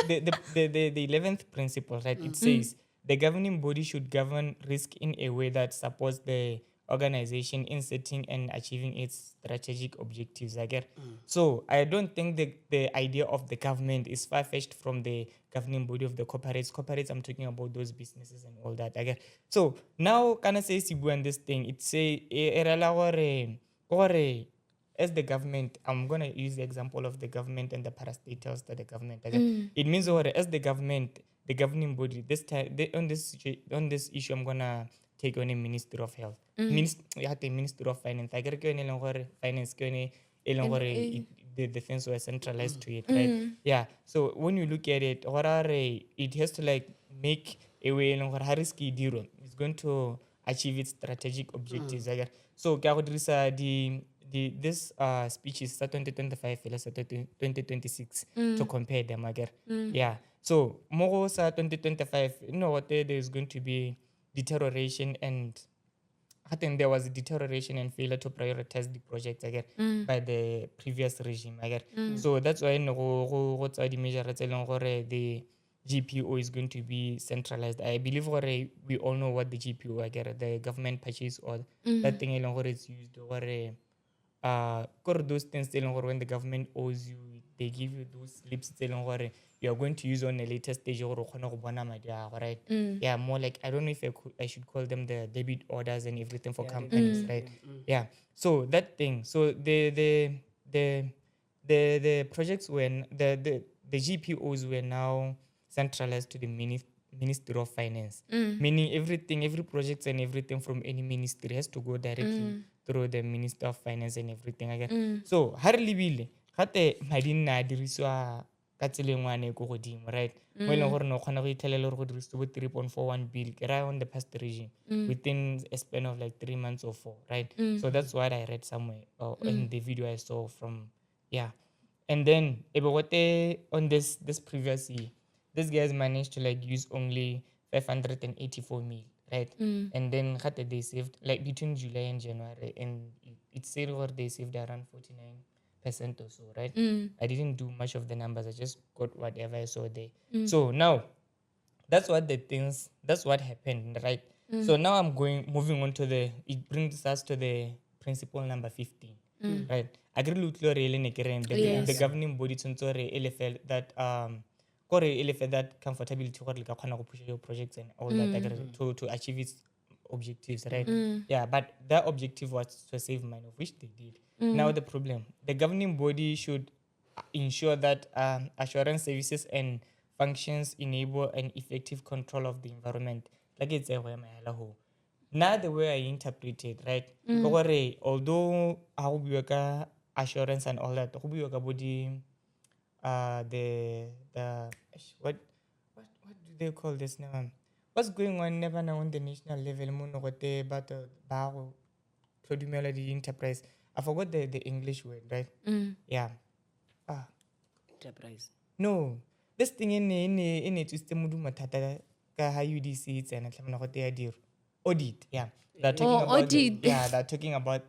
the 11th principle, right, it says the governing body should govern risk in a way that supports the organization in setting and achieving its strategic objectives. I get. So I don't think the idea of the government is far-fetched from the governing body of the corporates. Corporates, I'm talking about those businesses and all that. I get. So now can I say Sibu and this thing? It say as the government, I'm going to use the example of the government and the parastatals that the government. Okay? It means as the government, the governing body, this time on this issue, I'm going to take on a Ministry of Health. Ministry of Finance. I get finance the things were centralized to it, right? Yeah. So when you look at it, it has to like make a way risky deal. It's going to achieve its strategic objectives. So this speech is 2025 and 2026 to compare them again. Yeah. So more 2025, what there's going to be deterioration and I think there was a deterioration and failure to prioritize the project again by the previous regime again. So that's why what's the measure the GPO is going to be centralized. I believe we all know what the GPO again, the government purchase or that thing is used those things when the government owes you, they give you those slips you are going to use on a later stage right? Yeah, more like I don't know if I should call them the debit orders and everything for companies, right? Yeah. So that thing. So the projects when the GPOs were now centralized to the Ministry of Finance, meaning every project and everything from any ministry has to go directly through the Minister of Finance and everything again. So har libile gate madi na diriswa ka tselengwane go godimo, right? Mo eleng gore no khona go itlhelela go dirisiwa 3.41 bill kera on the past regime within a span of like 3 months or 4, right? So that's what I read somewhere in the video I saw from and then on this previous year, these guys managed to like use only 584 mil, right? And then they saved like between July and January, and it said what they saved around 49% or so, right? I didn't do much of the numbers. I just got whatever I saw there. So now that's what happened, right? So now I'm moving on to it brings us to the principle number 15, right? Agree with the governing body that that comfortability push your projects and all that to achieve its objectives, right? Yeah, but that objective was to save money, which they did. Now the problem, the governing body should ensure that assurance services and functions enable an effective control of the environment. Like it's a way now the way I interpret it, right? Although I work assurance and all that, body the what do they call this now? What's going on never now on the national level? But the enterprise. I forgot the English word, right? Yeah. Enterprise. No. This thing in it system matata ka ha UDC it's and audit. Yeah. They're talking about audit. they're talking about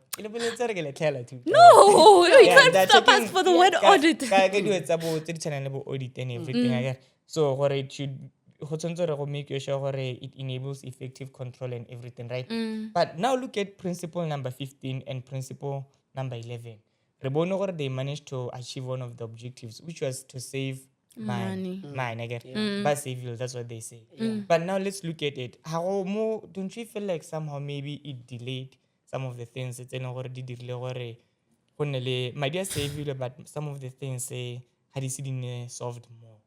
No, you Yeah, can't they're stop us talking- for the word audit. It's about audit and everything again. So what it should make sure it enables effective control and everything, right? But now look at principle number 15 and principle number 11. Rebono they managed to achieve one of the objectives, which was to save Money. Mine again. But civil, that's what they say. But now let's look at it. How more don't you feel like somehow maybe it delayed some of the things it's already delayed my dear civil, but some of the things say had it solved more.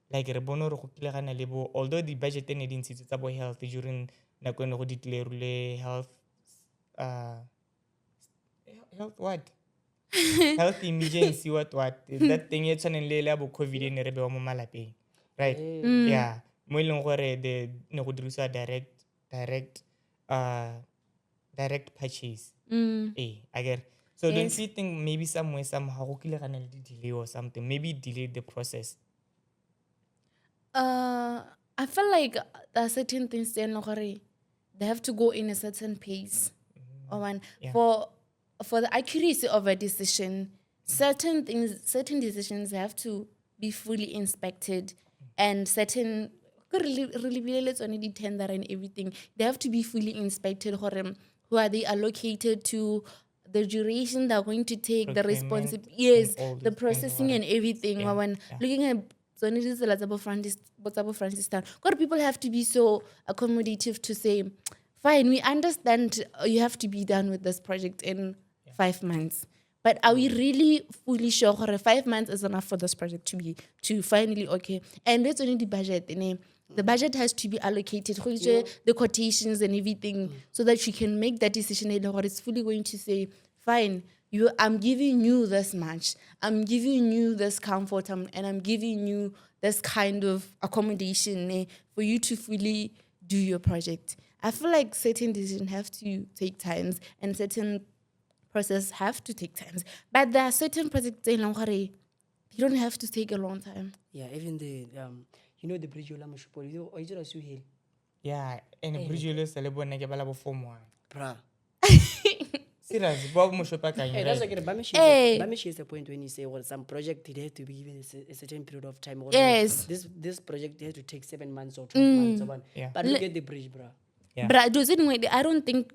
Like rebono re go kile gana lebo although the budget and didn't see about health during nako ene go declare health health what health emergency, what, that thing it's an abo COVID in rebe wa mo malapeng, right? Yeah. Mo ileng gore the ne go dirisa direct purchase. I get. So don't Yes. you think maybe somewhere somehow go kile ga na le delay or something? Maybe it delayed the process. I feel like there are certain things they have to go in a certain pace. Or one Yeah. for the accuracy of a decision, certain decisions have to be fully inspected, and certain really only the tender and everything. They have to be fully inspected. Who are they allocated to? The duration they're going to take, the Procurement responsibility, yes, and all the these things processing about and everything. Yeah, When yeah. looking at Francis Town, God, people have to be so accommodative to say, fine, we understand you have to be done with this project in 5 months. But are we really fully sure that 5 months is enough for this project to finally okay? And that's only the budget. The budget has to be allocated, the quotations and everything, so that you can make that decision. What it's fully going to say, fine, I'm giving you this much. I'm giving you this comfort, and I'm giving you this kind of accommodation for you to fully do your project. I feel like certain decisions have to take times, and certain process have to take times. But there are certain projects you don't have to take a long time. Yeah, even the the bridge yola mashupoli o itse ra suhele Yeah, and bridge le se le bona ke bala bo form 1. bra. Serious, bo mo shopa ka Hey, that's right? okay. Hey. Bamishi is the point when you say, well, some project it has to be given a certain period of time. Or Yes. This project has to take 7 months or 12 months. Or one. Yeah. But look at the bridge, bro. Yeah. But I don't think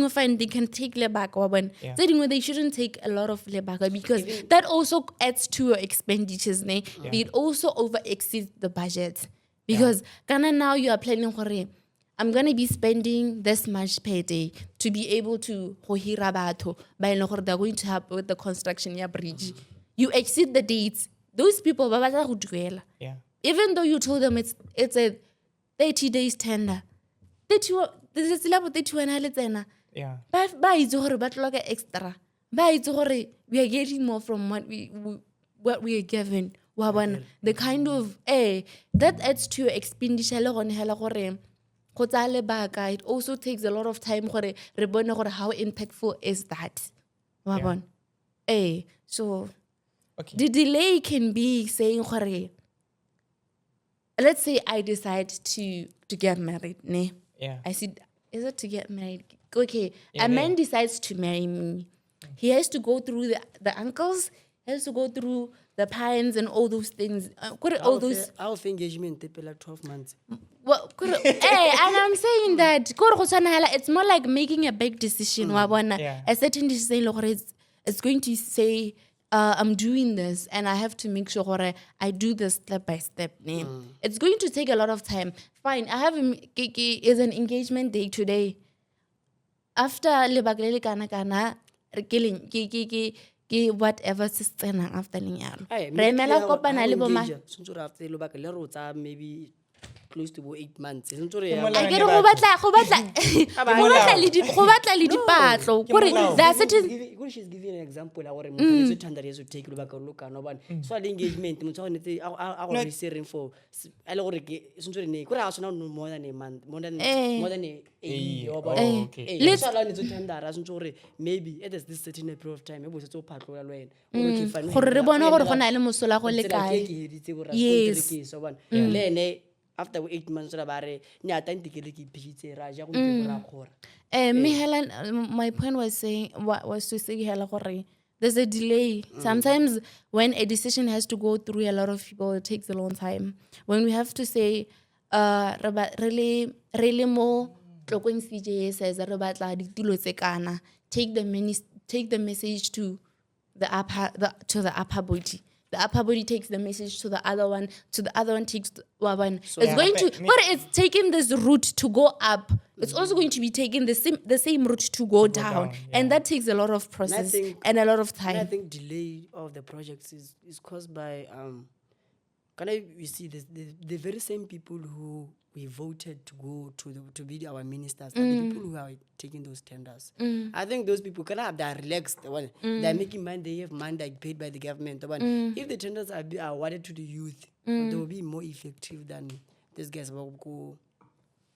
fine they can take lebaka when Yeah. they shouldn't take a lot of lebaka, because that also adds to your expenditures. It also over exceeds the budget, because Ghana now you are planning for I'm gonna be spending this much per day to be able to hira batho by they're going to help with the construction ya bridge. You exceed the dates. Those people ba batla go duela. Yeah. Even though you told them it's a 30 days tender. 31 Yeah. ba itse gore ba tloka extra, ba itse gore we are getting more from what we are given. Wa bona the kind of that adds to your expenditure le gone hela gore go tsa lebaka. It also takes a lot of time gore re bone gore how impactful is that. Wa Yeah. bona so Okay. the delay can be saying gore, let's say I decide to get married, ne? Yeah. I said, is it to get married? Okay, Yeah, a man yeah. decides to marry me. He has to go through the uncles, he has to go through the parents and all those things. All those. Our engagement take like 12 months. Well, and I'm saying that it's more like making a big decision. Wa bona, Yeah. a certain decision, it's going to say, I'm doing this, and I have to make sure I do this step by step. It's going to take a lot of time. Fine, I have is an engagement day today. After lebaka kana ke whatever se tsenang after lenyalo. Re emela kopana le boma. After lobaka le ro tsa maybe close to 8 months. molao. I get go batla le dipatlo. Kore there are certain She's giving an example la gore motho tanda re so take lobaka lo kana ba so the engagement motho ne tse a go reserving for a le gore ke sentse ne kore a sona more than a month, more than a year. Oh, okay. Let's allow ne tanda ra sentse gore maybe at this certain period of time e bo se tso phatlola lo ena okay fine gore re bone gore go na le mosola go le kae. Yes. le ene after 8 months ra ba re ne a tante ke le ke phitse ra ja go ntse go ra Me Helen, my point was to say Helen, there's a delay. Sometimes when a decision has to go through a lot of people, it takes a long time. When we have to say, really more, take the message to the upper body. The upper body takes the message to the other one takes one. It's taking this route to go up. It's also going to be taking the same route to go down. And that takes a lot of process and a lot of time. And I think delay of the projects is caused by you see the very same people who we voted to go to be our ministers are the people who are taking those tenders. I think those people can have that relaxed. They're making money, they have money like paid by the government. If the tenders are awarded to the youth, they will be more effective than these guys. No,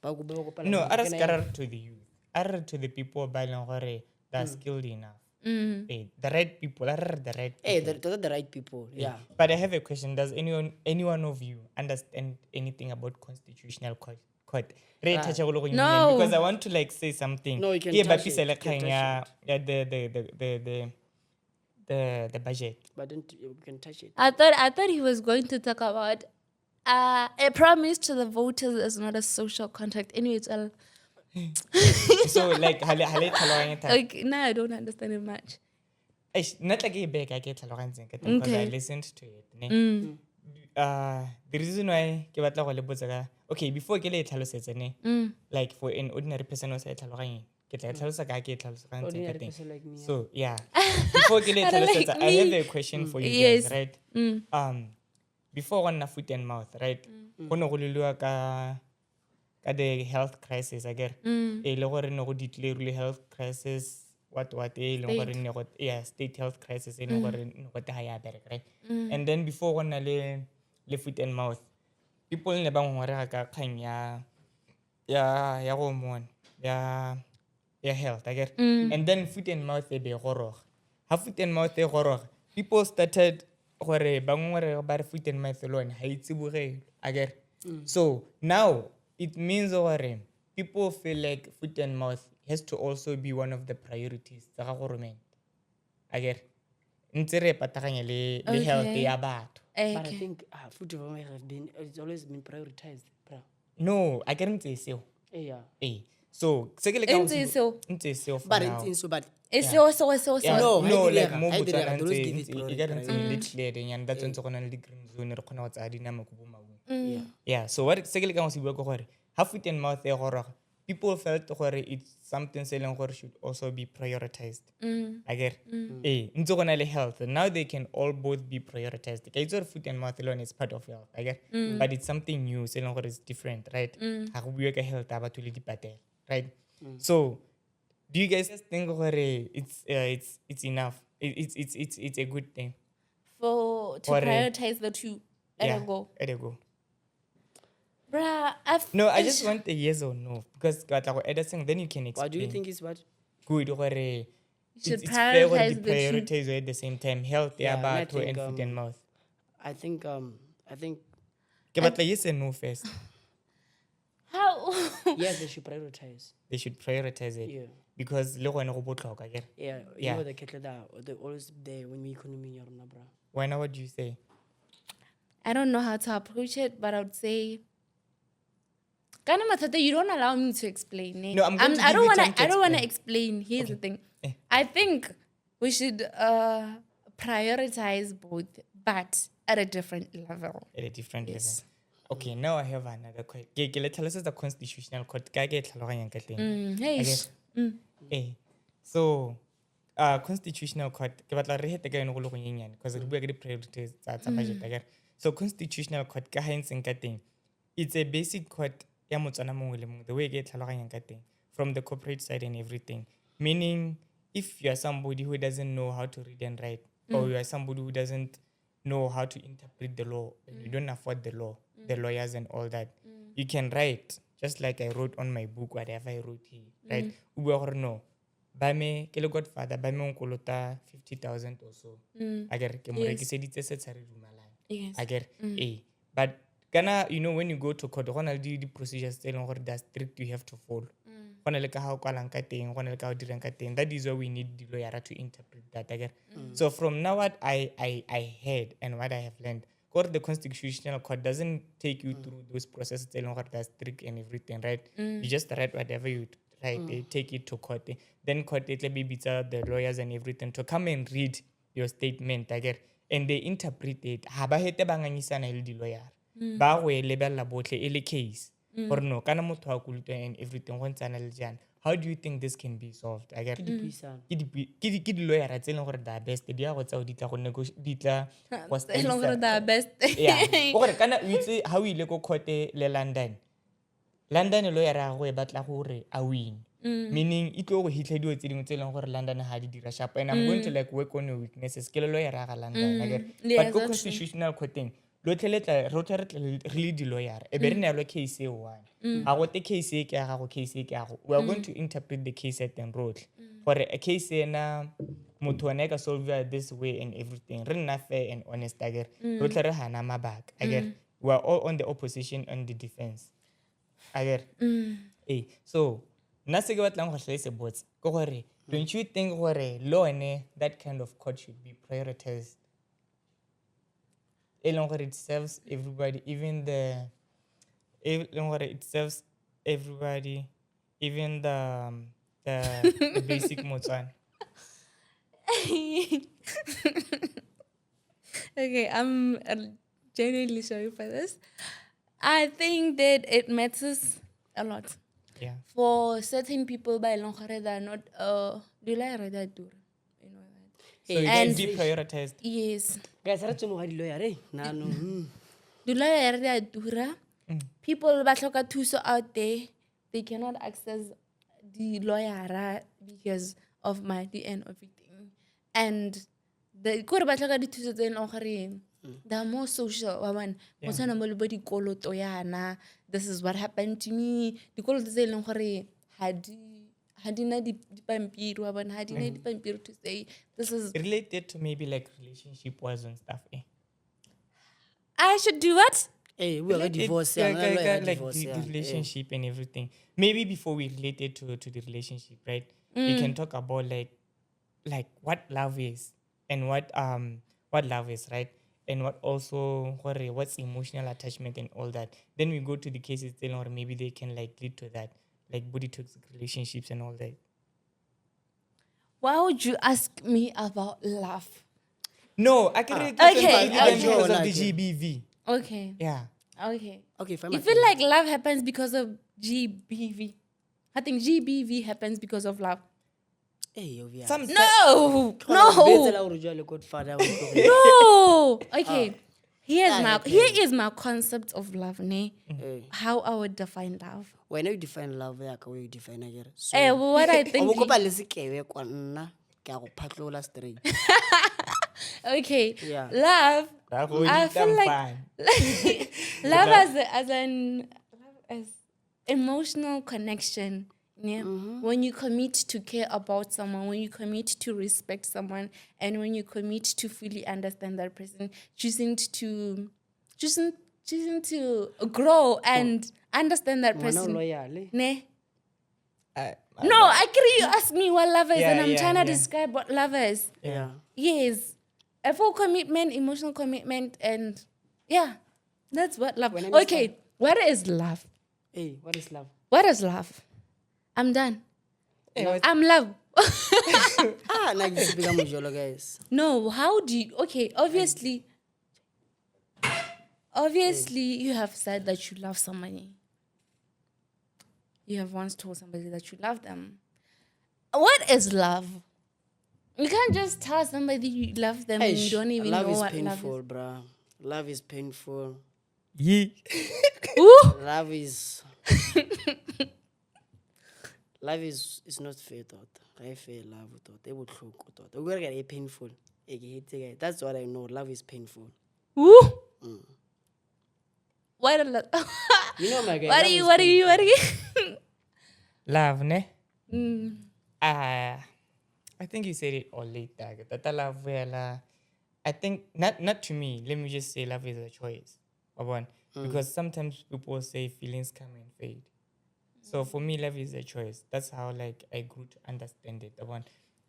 aras to the youth. Aras to the people by that are skilled enough. The right people are the right people. Hey, those are the right people. Yeah. But I have a question. Does anyone of you understand anything about constitutional court? No. Because I want to like say something. No, you can Yeah, touch but it. You can the budget. But don't you can touch it. I thought he was going to talk about a promise to the voters is not a social contract. Anyway, it's all So like hale like now I don't understand it much. not like a bag I get because I listened to it. Ne? The reason why ke batla go le botsa ka okay before ke le tlhalosetse ne like for an ordinary person o sa tlhaloganye ke tla tlhalosa ka ke tlhalosa ka ntse Ordinary ka teng. person like me, So yeah, before ke le tlhalosetsa I have a question for you guys, Yes. right? Before one foot and mouth, right? Go no go lelwa ka the health crisis, I get. E le gore no go declare health crisis what e le gore ne go state health crisis e le gore no go ta ya bereka, right? And then before one le foot and mouth, people ne ba ngore ka kgang ya go mon ya health, I get. And then foot and mouth e be gorog. Ha foot and mouth e gorog, people started gore ba ngore ba re foot and mouth alone ha itse bogelo, I get. So now it means gore people feel like foot and mouth has to also be one of the priorities tsa government, I get. Ntse re pataganya le health ya batho. But I think food development it's always been prioritized. Bro. No, I can't say so. Yeah. So se ke le ka Ntse seo. ntse seo for But now. it's in so bad. It's so. Yeah, No, no, I like didn't mo have- I didn't Botswana have. Those give it ntse e ka ntse le clearing and that's ntse go na le di-green zone re khona go tsaya dinama go bo maungo. Yeah. Yeah, so what se ke le ka go se bua ke gore ha foot and mouth e goroga, people felt gore it's something se leng gore should also be prioritized. I get. Ntse go na le health. Now they can all both be prioritized. Ke itse gore foot and mouth alone is part of health, I get. But it's something new, se leng gore is different, right? Ha go bua ka health aba to le dipatela, right? So do you guys think gore it's enough? It's a good thing. To prioritize the two. Let it go. Let it go. Bruh, No, I just want a yes or no because then you can explain. What do you think is what? Good gore should it's fair when prioritize they the two. prioritize at the same time health Yeah, about and I think, and foot and mouth. I think Ke batla yes and no first. How? yes, they should prioritize. They should prioritize it Yeah. because le gone go botlhokwa ke. Yeah. Yeah. You know the kettle that they always there when we economy in your bro. Why now what do you say? I don't know how to approach it, but I would say, Kana Matata, you don't allow me to explain. Eh? No, I'm going to I give don't you wanna. time to I don't wanna explain. explain. Here's the thing. Eh. I think we should prioritize both, but at a different level. At a different level. Okay, now I have another question. Ke le tlhalosetsa the constitutional court ka ke tlhaloganyang ka teng. Hey. I guess. So constitutional court ke batla re hete ka yone go le go nyenyane because re bua ka di-priorities tsa budget I guess. So constitutional court ka ha e ntseng ka teng, it's a basic court ya motswana mongwe le mongwe the way ke tlhaloganyang ka teng from the corporate side and everything, meaning if you are somebody who doesn't know how to read and write or you are somebody who doesn't know how to interpret the law and you don't afford the law, the lawyers and all that, you can write just like I wrote on my book whatever I wrote here, right? O bua gore no ba me ke le godfather ba me nkolota 50,000 or so I get ke mo rekiseditse se tsa re dumalane. Yes. I get but kana you know when you go to court go na le di procedures tse leng gore they are strict you have to follow. Go na le ka ha o kwalang ka teng go na le ka o dirang ka teng. That is why we need the lawyer to interpret that I get. So from now what I heard and what I have learned, court the constitutional court doesn't take you through those processes tse leng gore they are strict and everything, right? You just write whatever you write, they take it to court. Then court it be the lawyers and everything to come and read your statement I get, and they interpret it. Ha ba hete ba ngangisana le di lawyer. Ba go e lebella botle e le case. Or no, kana motho a kulutwa and everything go ntsana le jana. How do you think this can be solved? I get. Ke di lawyer tse leng gore the best di a go tsa o di tla go negotiate di tla Long the best. yeah. Gore kana o itse how o ile go court le London. London lawyer ya go e batla gore a win. Meaning it go hitla dio tse dingwe tse leng gore London ha di dira sharp, and I'm going to like work on your weaknesses ke le lawyer ga London like Yes, but go that's constitutional courting lo tleletla ro tle really di lawyer e be re ne lo case e one ga go te case e ke ga go case e ke ga go we are going to interpret the case at and road for a case ena motho ene ka solve this way and everything re nna fair and honest again ro tle re hana mabaka again we are all on the opposition and the defense again so nna se ke batlang go tlhaisa botse ke gore don't you think gore law ene that kind of court should be prioritized e leng gore it serves everybody even the it serves everybody even the basic motswana. Okay, I'm genuinely sorry for this. I think that it matters a lot Yeah. for certain people by long that are not do like that do you know that. So it And- should be prioritized. Yes. guys ra tseno ga di-lawyer nano Dula ya dura. People ba hloka thuso out there, they cannot access the lawyer because of money and everything. And the kore ba hloka dithuso tse leng gore they are more social one. Mo tsana mo le bo dikoloto yana. This is what happened to me. Dikoloto tse leng gore ha di na dipampiri wa bona, ha di na dipampiri to say this is Related to maybe like relationship wise and stuff. I should do what? we are Like, divorce like like the relationship and everything. Maybe before we relate it to the relationship, right? We can talk about like what love is and what love is, right? And what also what's emotional attachment and all that. Then we go to the cases then or maybe they can like lead to that, like body toxic relationships and all that. Why would you ask me about love? No, I can relate okay, because of the okay. GBV. Okay. Yeah. okay fine You feel like love happens because of GBV. I think GBV happens because of love. obvious Some No. godfather No. Okay. Here is my concept of love, ne? How I would define love. wena you define love yaka o you define akere What I think. o kopa le sekebe kwa nna ke a go phatlola straight Okay. Yeah. Love. That whole I feel like fine. love as emotional connection. Yeah. When you commit to care about someone, when you commit to respect someone, and when you commit to fully understand that person, choosing to grow and understand that ngwana o person. loyale Ne? No, I agree. You ask me what love is, Yeah, and I'm yeah, trying to yeah. describe what love is. yeah Yes, a full commitment, emotional commitment, and yeah, that's what love. When I Okay, what is love? hey what is love What is love? I'm done. I'm love. na ke sepika mojolo guys No, how do you? Okay, obviously, you have said that you love somebody. You have once told somebody that you love them. What is love? You can't just tell somebody you love them and you don't even love know is what painful love bruh love is painful Yeah. is. Ooh. love is love is not fair thought I fair love thought e botlhoko thought o gore ke e painful e ke hetse guys that's what I know love is painful Ooh. What a love. you know my guy What love are you? is What are you? What are you? Love, ne? I think you said it all later. That love, well, I think not to me. Let me just say, love is a choice. One, because sometimes people say feelings come and fade. So for me, love is a choice. That's how like I grew to understand it. One,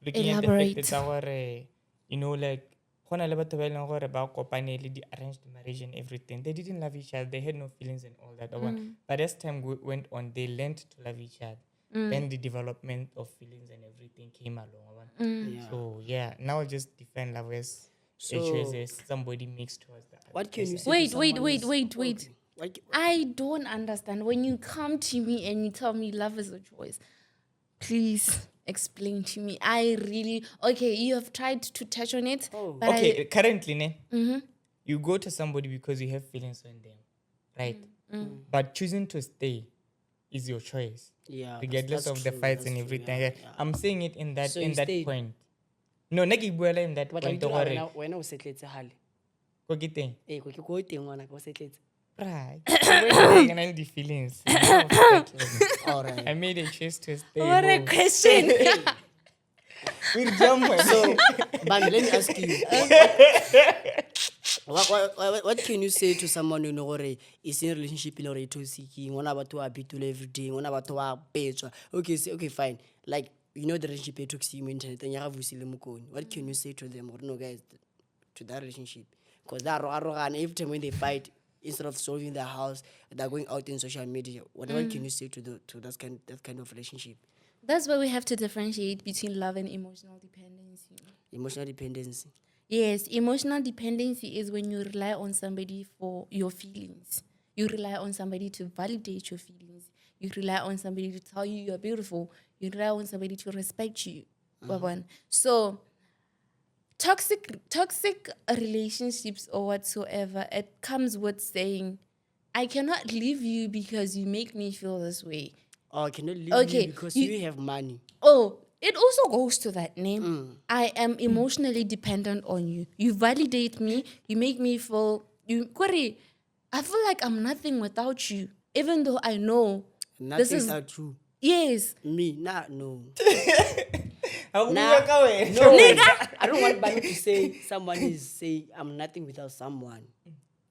looking Elaborate. at the fact that our, you know, like when I about the arranged marriage and everything, they didn't love each other. They had no feelings and all that. One, but as time went on, they learned to love each other. Then the development of feelings and everything came along. Yeah. So yeah, now just define love as a choice as somebody makes towards the other What can you person. say Wait, to wait, someone wait, who's- wait, wait. Okay. What- I don't understand. When you come to me and you tell me love is a choice, please explain to me. Okay, you have tried to touch on it. Oh. But Okay, currently, ne, you go to somebody because you have feelings on them, right? But choosing to stay is your choice. Yeah, Regardless that's of the true, fights that's and true, everything. yeah, Yeah. yeah. I'm saying it in that So you stayed? point. No, nake buela in that but point. wena o setletse gale Ko ke teng. ko ke ko teng ngwana ka o setletse. Right. I can the feelings. All right. I made a choice to stay What a home. question. We're jumping. So, but let me ask you, what can you say to someone you know gore is in a relationship in a toxic? Ngwana batho a bitula every day, ngwana batho a petswa. Okay, say okay, fine. Like you know the relationship is toxic in internet and you have usile mokoni. What can you say to them or no guys to that relationship? Because that and every time when they fight, instead of solving their house, they're going out in social media. What can you say to that kind of relationship? That's why we have to differentiate between love and emotional dependency. Emotional dependency. Yes, emotional dependency is when you rely on somebody for your feelings. You rely on somebody to validate your feelings. You rely on somebody to tell you you're beautiful. You rely on somebody to respect you. So toxic relationships or whatsoever, it comes with saying, I cannot leave you because you make me feel this way. Oh, cannot leave Okay, you because you- you have money. Oh, it also goes to that name. I am emotionally dependent on you. You validate me. You make me feel Kore, I feel like I'm nothing without you. Even though I know this Nothing is are true. yes. Me, nah, no. How Nah, come you no. I don't want Banu to say someone is say I'm nothing without someone.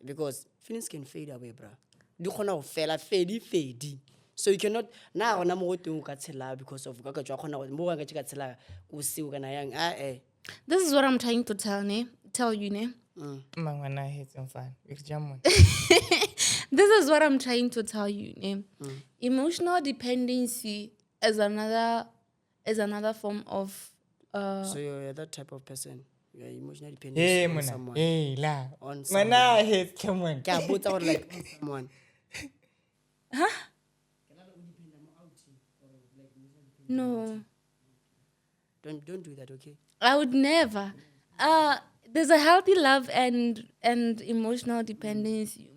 Because feelings can fade away, bruh. Di kgona go fela fedi. So you cannot na gona mo go teng o ka tshela because of ka tswa kgona go mo ga ka tshela go se o kana yang This is what I'm trying to tell you, ne? Mangwana hate some fun. We're jumping. This is what I'm trying to tell you, ne? Emotional dependency is another form of So you're that type of person. You're emotionally dependent Hey, on mona. someone. Hey, la. On Mana hate someone. Ke a botsa gore like on someone. no. Don't do that, okay? I would never. There's a healthy love and emotional dependency.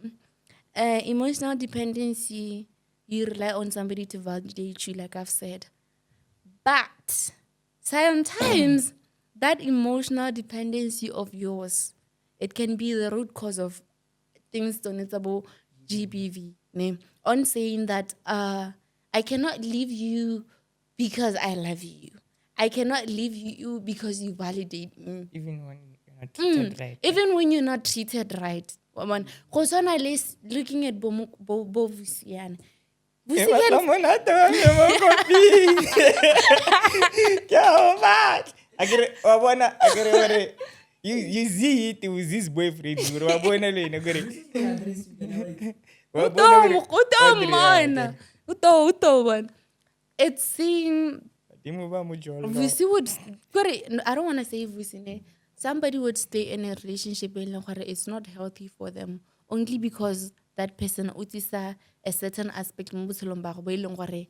Emotional dependency, you rely on somebody to validate you, like I've said. But sometimes that emotional dependency of yours, it can be the root cause of things donatable GBV. Name on saying that I cannot leave you because I love you. I cannot leave you because you validate me. Even when you're not treated right. Even when you're not treated right. Woman, looking at Bo Vusian. Vusian, Mona to mo copy. Go back. I get you see it with this boyfriend. You were born alone. I get it. Uto man. It's saying Vusi would I don't want to say Vusi ne. Somebody would stay in a relationship where it's not healthy for them only because that person utisa a certain aspect mo botshelong ba go bo ileng gore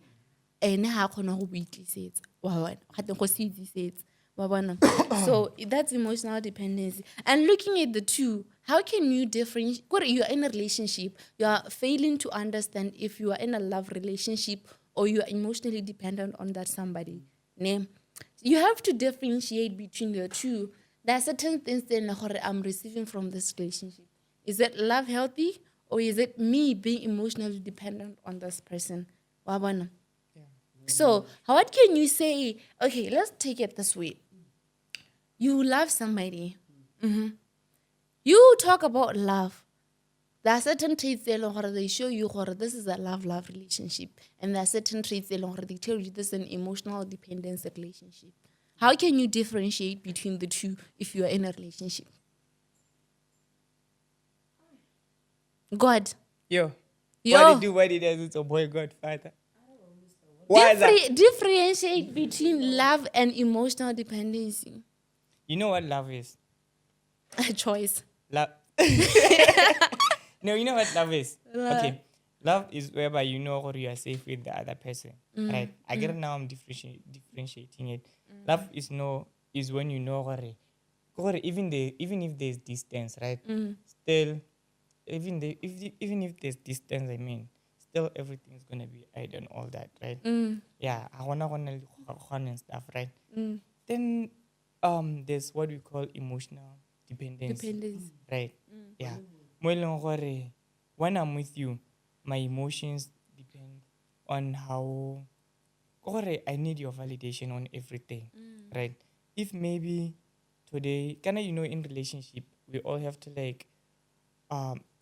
ene ha khona go boitlisetsa wa bona ga teng go se itlisetsa wa bona. So that's emotional dependency. And looking at the two, how can you differentiate? You are in a relationship, you are failing to understand if you are in a love relationship or you are emotionally dependent on that somebody. Ne? You have to differentiate between the two. There are certain things that I'm receiving from this relationship. Is it love healthy or is it me being emotionally dependent on this person? Wabana. So, what can you say? Okay, let's take it this way. You love somebody. You talk about love. There are certain traits they show you this is a love relationship. And there are certain traits they tell you this is an emotional dependence relationship. How can you differentiate between the two if you are in a relationship? God. Yo. Yo. What did it's a boy Godfather? Why is that? Differentiate between love and emotional dependency. You know what love is? A choice. Love. No, you know what love is? Okay. Love is whereby you know what you are safe with the other person. Right? I get it now, I'm differentiating it. Love is when you know what even if there's distance, right? Still even if there's distance, still everything's gonna be right and all that, right? Yeah, I wanna and stuff, right? Then there's what we call emotional dependency. Dependency. Right. Yeah. Mo e leng gore, when I'm with you, my emotions depend on how gore I need your validation on everything. Right. If maybe today, kinda in relationship, we all have to like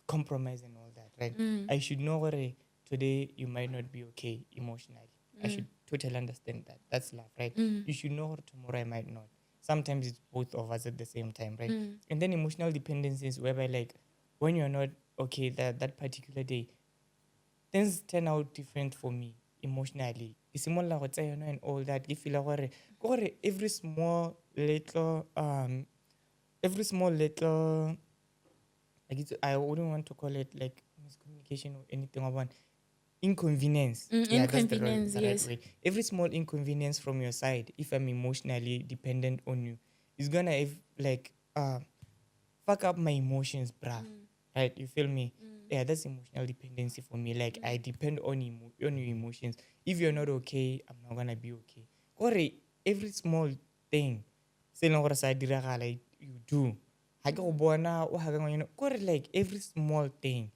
compromise and all that, right? I should know gore today you might not be okay emotionally. I should totally understand that. That's love, right? You should know gore tomorrow I might not. Sometimes it's both of us at the same time, right? And then emotional dependency is whereby like when you're not okay that particular day, things turn out different for me emotionally. Ke simolola go tsaya yona and all that. Ke feel gore every small little like I wouldn't want to call it like miscommunication or anything about inconvenience. Yeah, that's Inconvenience, the right yes. way. Every small inconvenience from your side, if I'm emotionally dependent on you, is gonna fuck up my emotions, bruh. Right? You feel me? Yeah, that's emotional dependency for me. Like I depend on on your emotions. If you're not okay, I'm not gonna be okay. Gore, every small thing, se leng gore sa diragala, you do. Ha ke go bona o ha ka ngwana, gore like every small thing.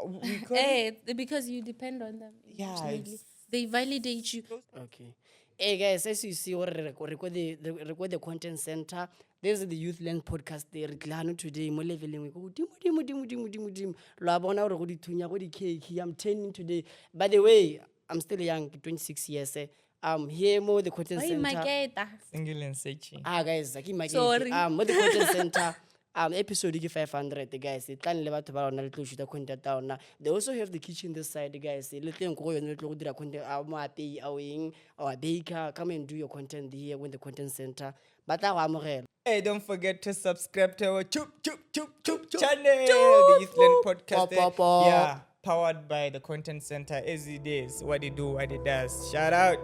We call it, Because you depend on them. yeah, emotionally. it's They validate you. Okay. Hey guys, as you see, we record the content center. This is the Youth Learn podcast. They recline today. Mo leveling we go dim. Lo bona gore go dithunya go di cake. I'm 10 today. By the way, I'm still young, 26 years. Here mo the content Why center. Mageta? single and searching. Guys, aki magete. Sorry. Mo the content center. Episode ke 500 guys. It tlan le batho ba rona le tlo shoot content ta ona. They also have the kitchen this side guys. Le teng go yone le tlo go dira content mo apei aweng our baker. Come and do your content here when the content center. Ba tla go amogela. Hey, don't forget to subscribe to our channel, the Youth Learn podcast. Pop. Yeah, powered by the Content Center. As it is, what it do, what it does. Shout out.